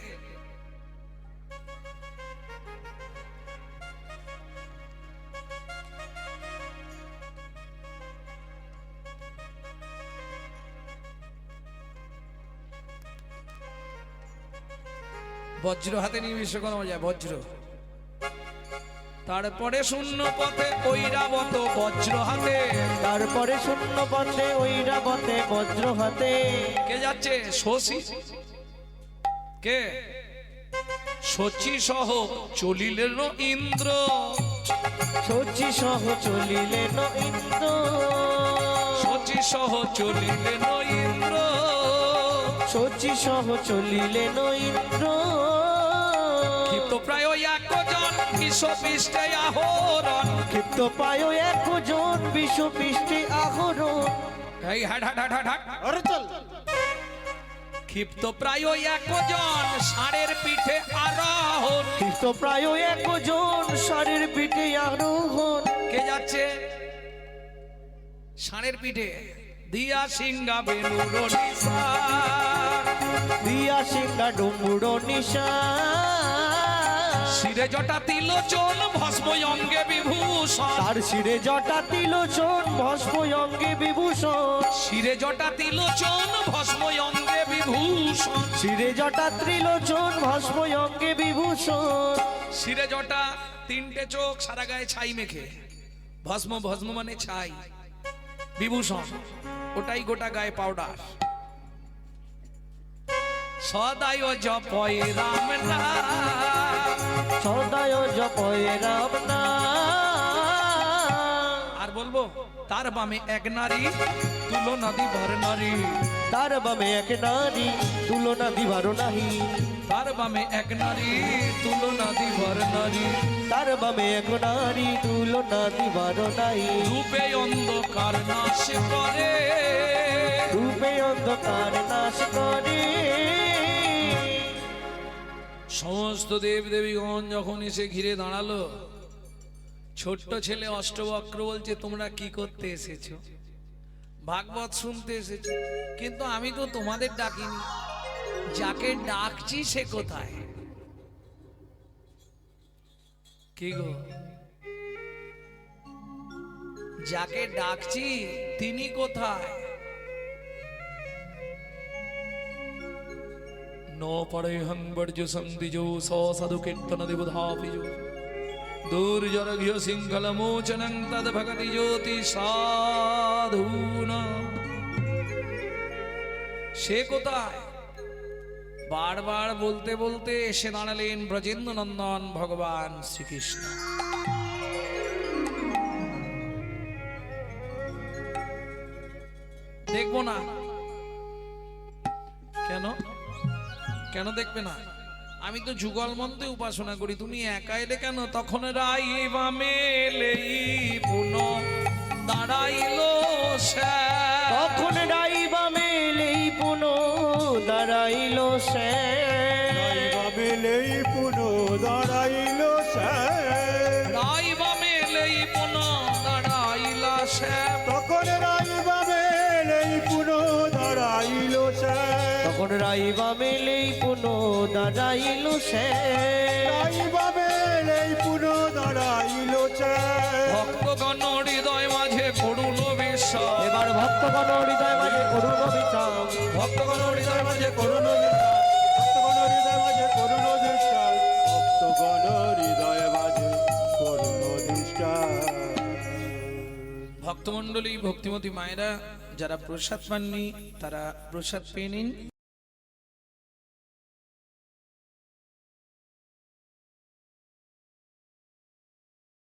বজ্র হাতে নিয়ে বিশ্বকর্মা যায়, বজ্র। তারপরে শূন্য পথে ঐরাবত বজ্র হাতে। তারপরে শূন্য পথে ঐরাবতে বজ্র হাতে কে যাচ্ছে? শশী। কে? শচী সহ চলিলেন ইন্দ্র। শচী সহ চলিলেন ইন্দ্র শচী সহ চলিলেন ইন্দ্র। শচী সহ চলিলেন ইন্দ্র ক্ষিপ্ত প্রায় একজন বিশ্বপৃষ্ঠে আহরণ। ক্ষিপ্ত পায় একজন বিশ্বপৃষ্ঠে আহরণ এই হাট হাট হাট হাট হাট। আরে চল ক্ষিপ্ত প্রায় একজন ষাঁড়ের পিঠে আরোহণ। ক্ষিপ্ত প্রায় একজন ষাঁড়ের পিঠে আরোহণ কে যাচ্ছে? ষাঁড়ের পিঠে দিয়া সিংহা বেলুর নিশা। দিয়া সিংহা ডুমুড়ো নিশা শিরে জটা তিলোচন ভস্ম অঙ্গে বিভূষণ। তার শিরে জটা তিলোচন ভস্ম অঙ্গে বিভূষণ শিরে জটা তিলোচন ভস্ম অঙ্গে বিভূষণ। শিরে জটা ত্রিলোচন ভস্ম অঙ্গে বিভূষণ শিরে জটা তিনটে চোখ, সারা গায়ে ছাই মেখে। ভস্ম, ভস্ম মানে ছাই। বিভূষণ ওটাই গোটা গায়ে পাউডার। সদায় জপয় রাম নাম। সদায় জপয় রাম নাম আর বলবো তার বামে এক নারী তুলনা দিবার নারী। তার বামে এক নারী তুলনা দিবার নাহি তার বামে এক নারী তুলনা দিবার নারী। তার বামে এক নারী তুলনা দিবার নাহি রূপে অন্ধকার নাশ করে। রূপে অন্ধকার নাশ করে সমস্ত দেব দেবীগণ যখন এসে ঘিরে দাঁড়ালো, ছোট্ট ছেলে অষ্টবক্র বলছে তোমরা কি করতে এসেছো? ভাগবত শুনতে এসেছো। কিন্তু আমি তো তোমাদের ডাকিনি, যাকে ডাকছি সে কোথায়? কি গো, যাকে ডাকছি তিনি কোথায়? नो पड़ेहं वर्ज्य संदिजो साधु कीर्तन देवधापिजो दूर्जरघ्य सिंहल मोचनं तद भगति ज्योति साधुना। সে কোথায়? বারবার বলতে বলতে এসে দাঁড়ালেন ব্রজেন্দ্র নন্দন ভগবান শ্রীকৃষ্ণ। দেখবো না কেন? কেন দেখবে না? আমি তো যুগল মন্ত্রে উপাসনা করি, তুমি একা এলে কেন? তখন রাই বামেলেই পুনঃ দাঁড়াইল তখন রাই বামেলেই পুনঃ দাঁড়াইল দাঁড়াইল সে মেলেই পুনো দাঁড়াইল রাইবা মেলেই পুন দাঁড়াইলা শ্যাম তখন রাইবা মেলেই পুনো দাঁড়াইল তখন রাইবা মেলেই পুনো দাঁড়াইল সে রাইবা মেলেই পুনো দাঁড়াইল ভক্তগণ হৃদয় মাঝে করুণ বিশ্বাস এবার ভক্তগণ হৃদয় মাঝে করুণ বিচার ভক্তগণ হৃদয় মাঝে করুণ ভক্তগণ হৃদয় মাঝে করুণ দৃষ্টা ভক্তগণ হৃদয় মাঝে করুণ দৃষ্টা ভক্তমণ্ডলী ভক্তিমতী মায়েরা যারা প্রসাদ পাননি তারা প্রসাদ পেয়ে নিন।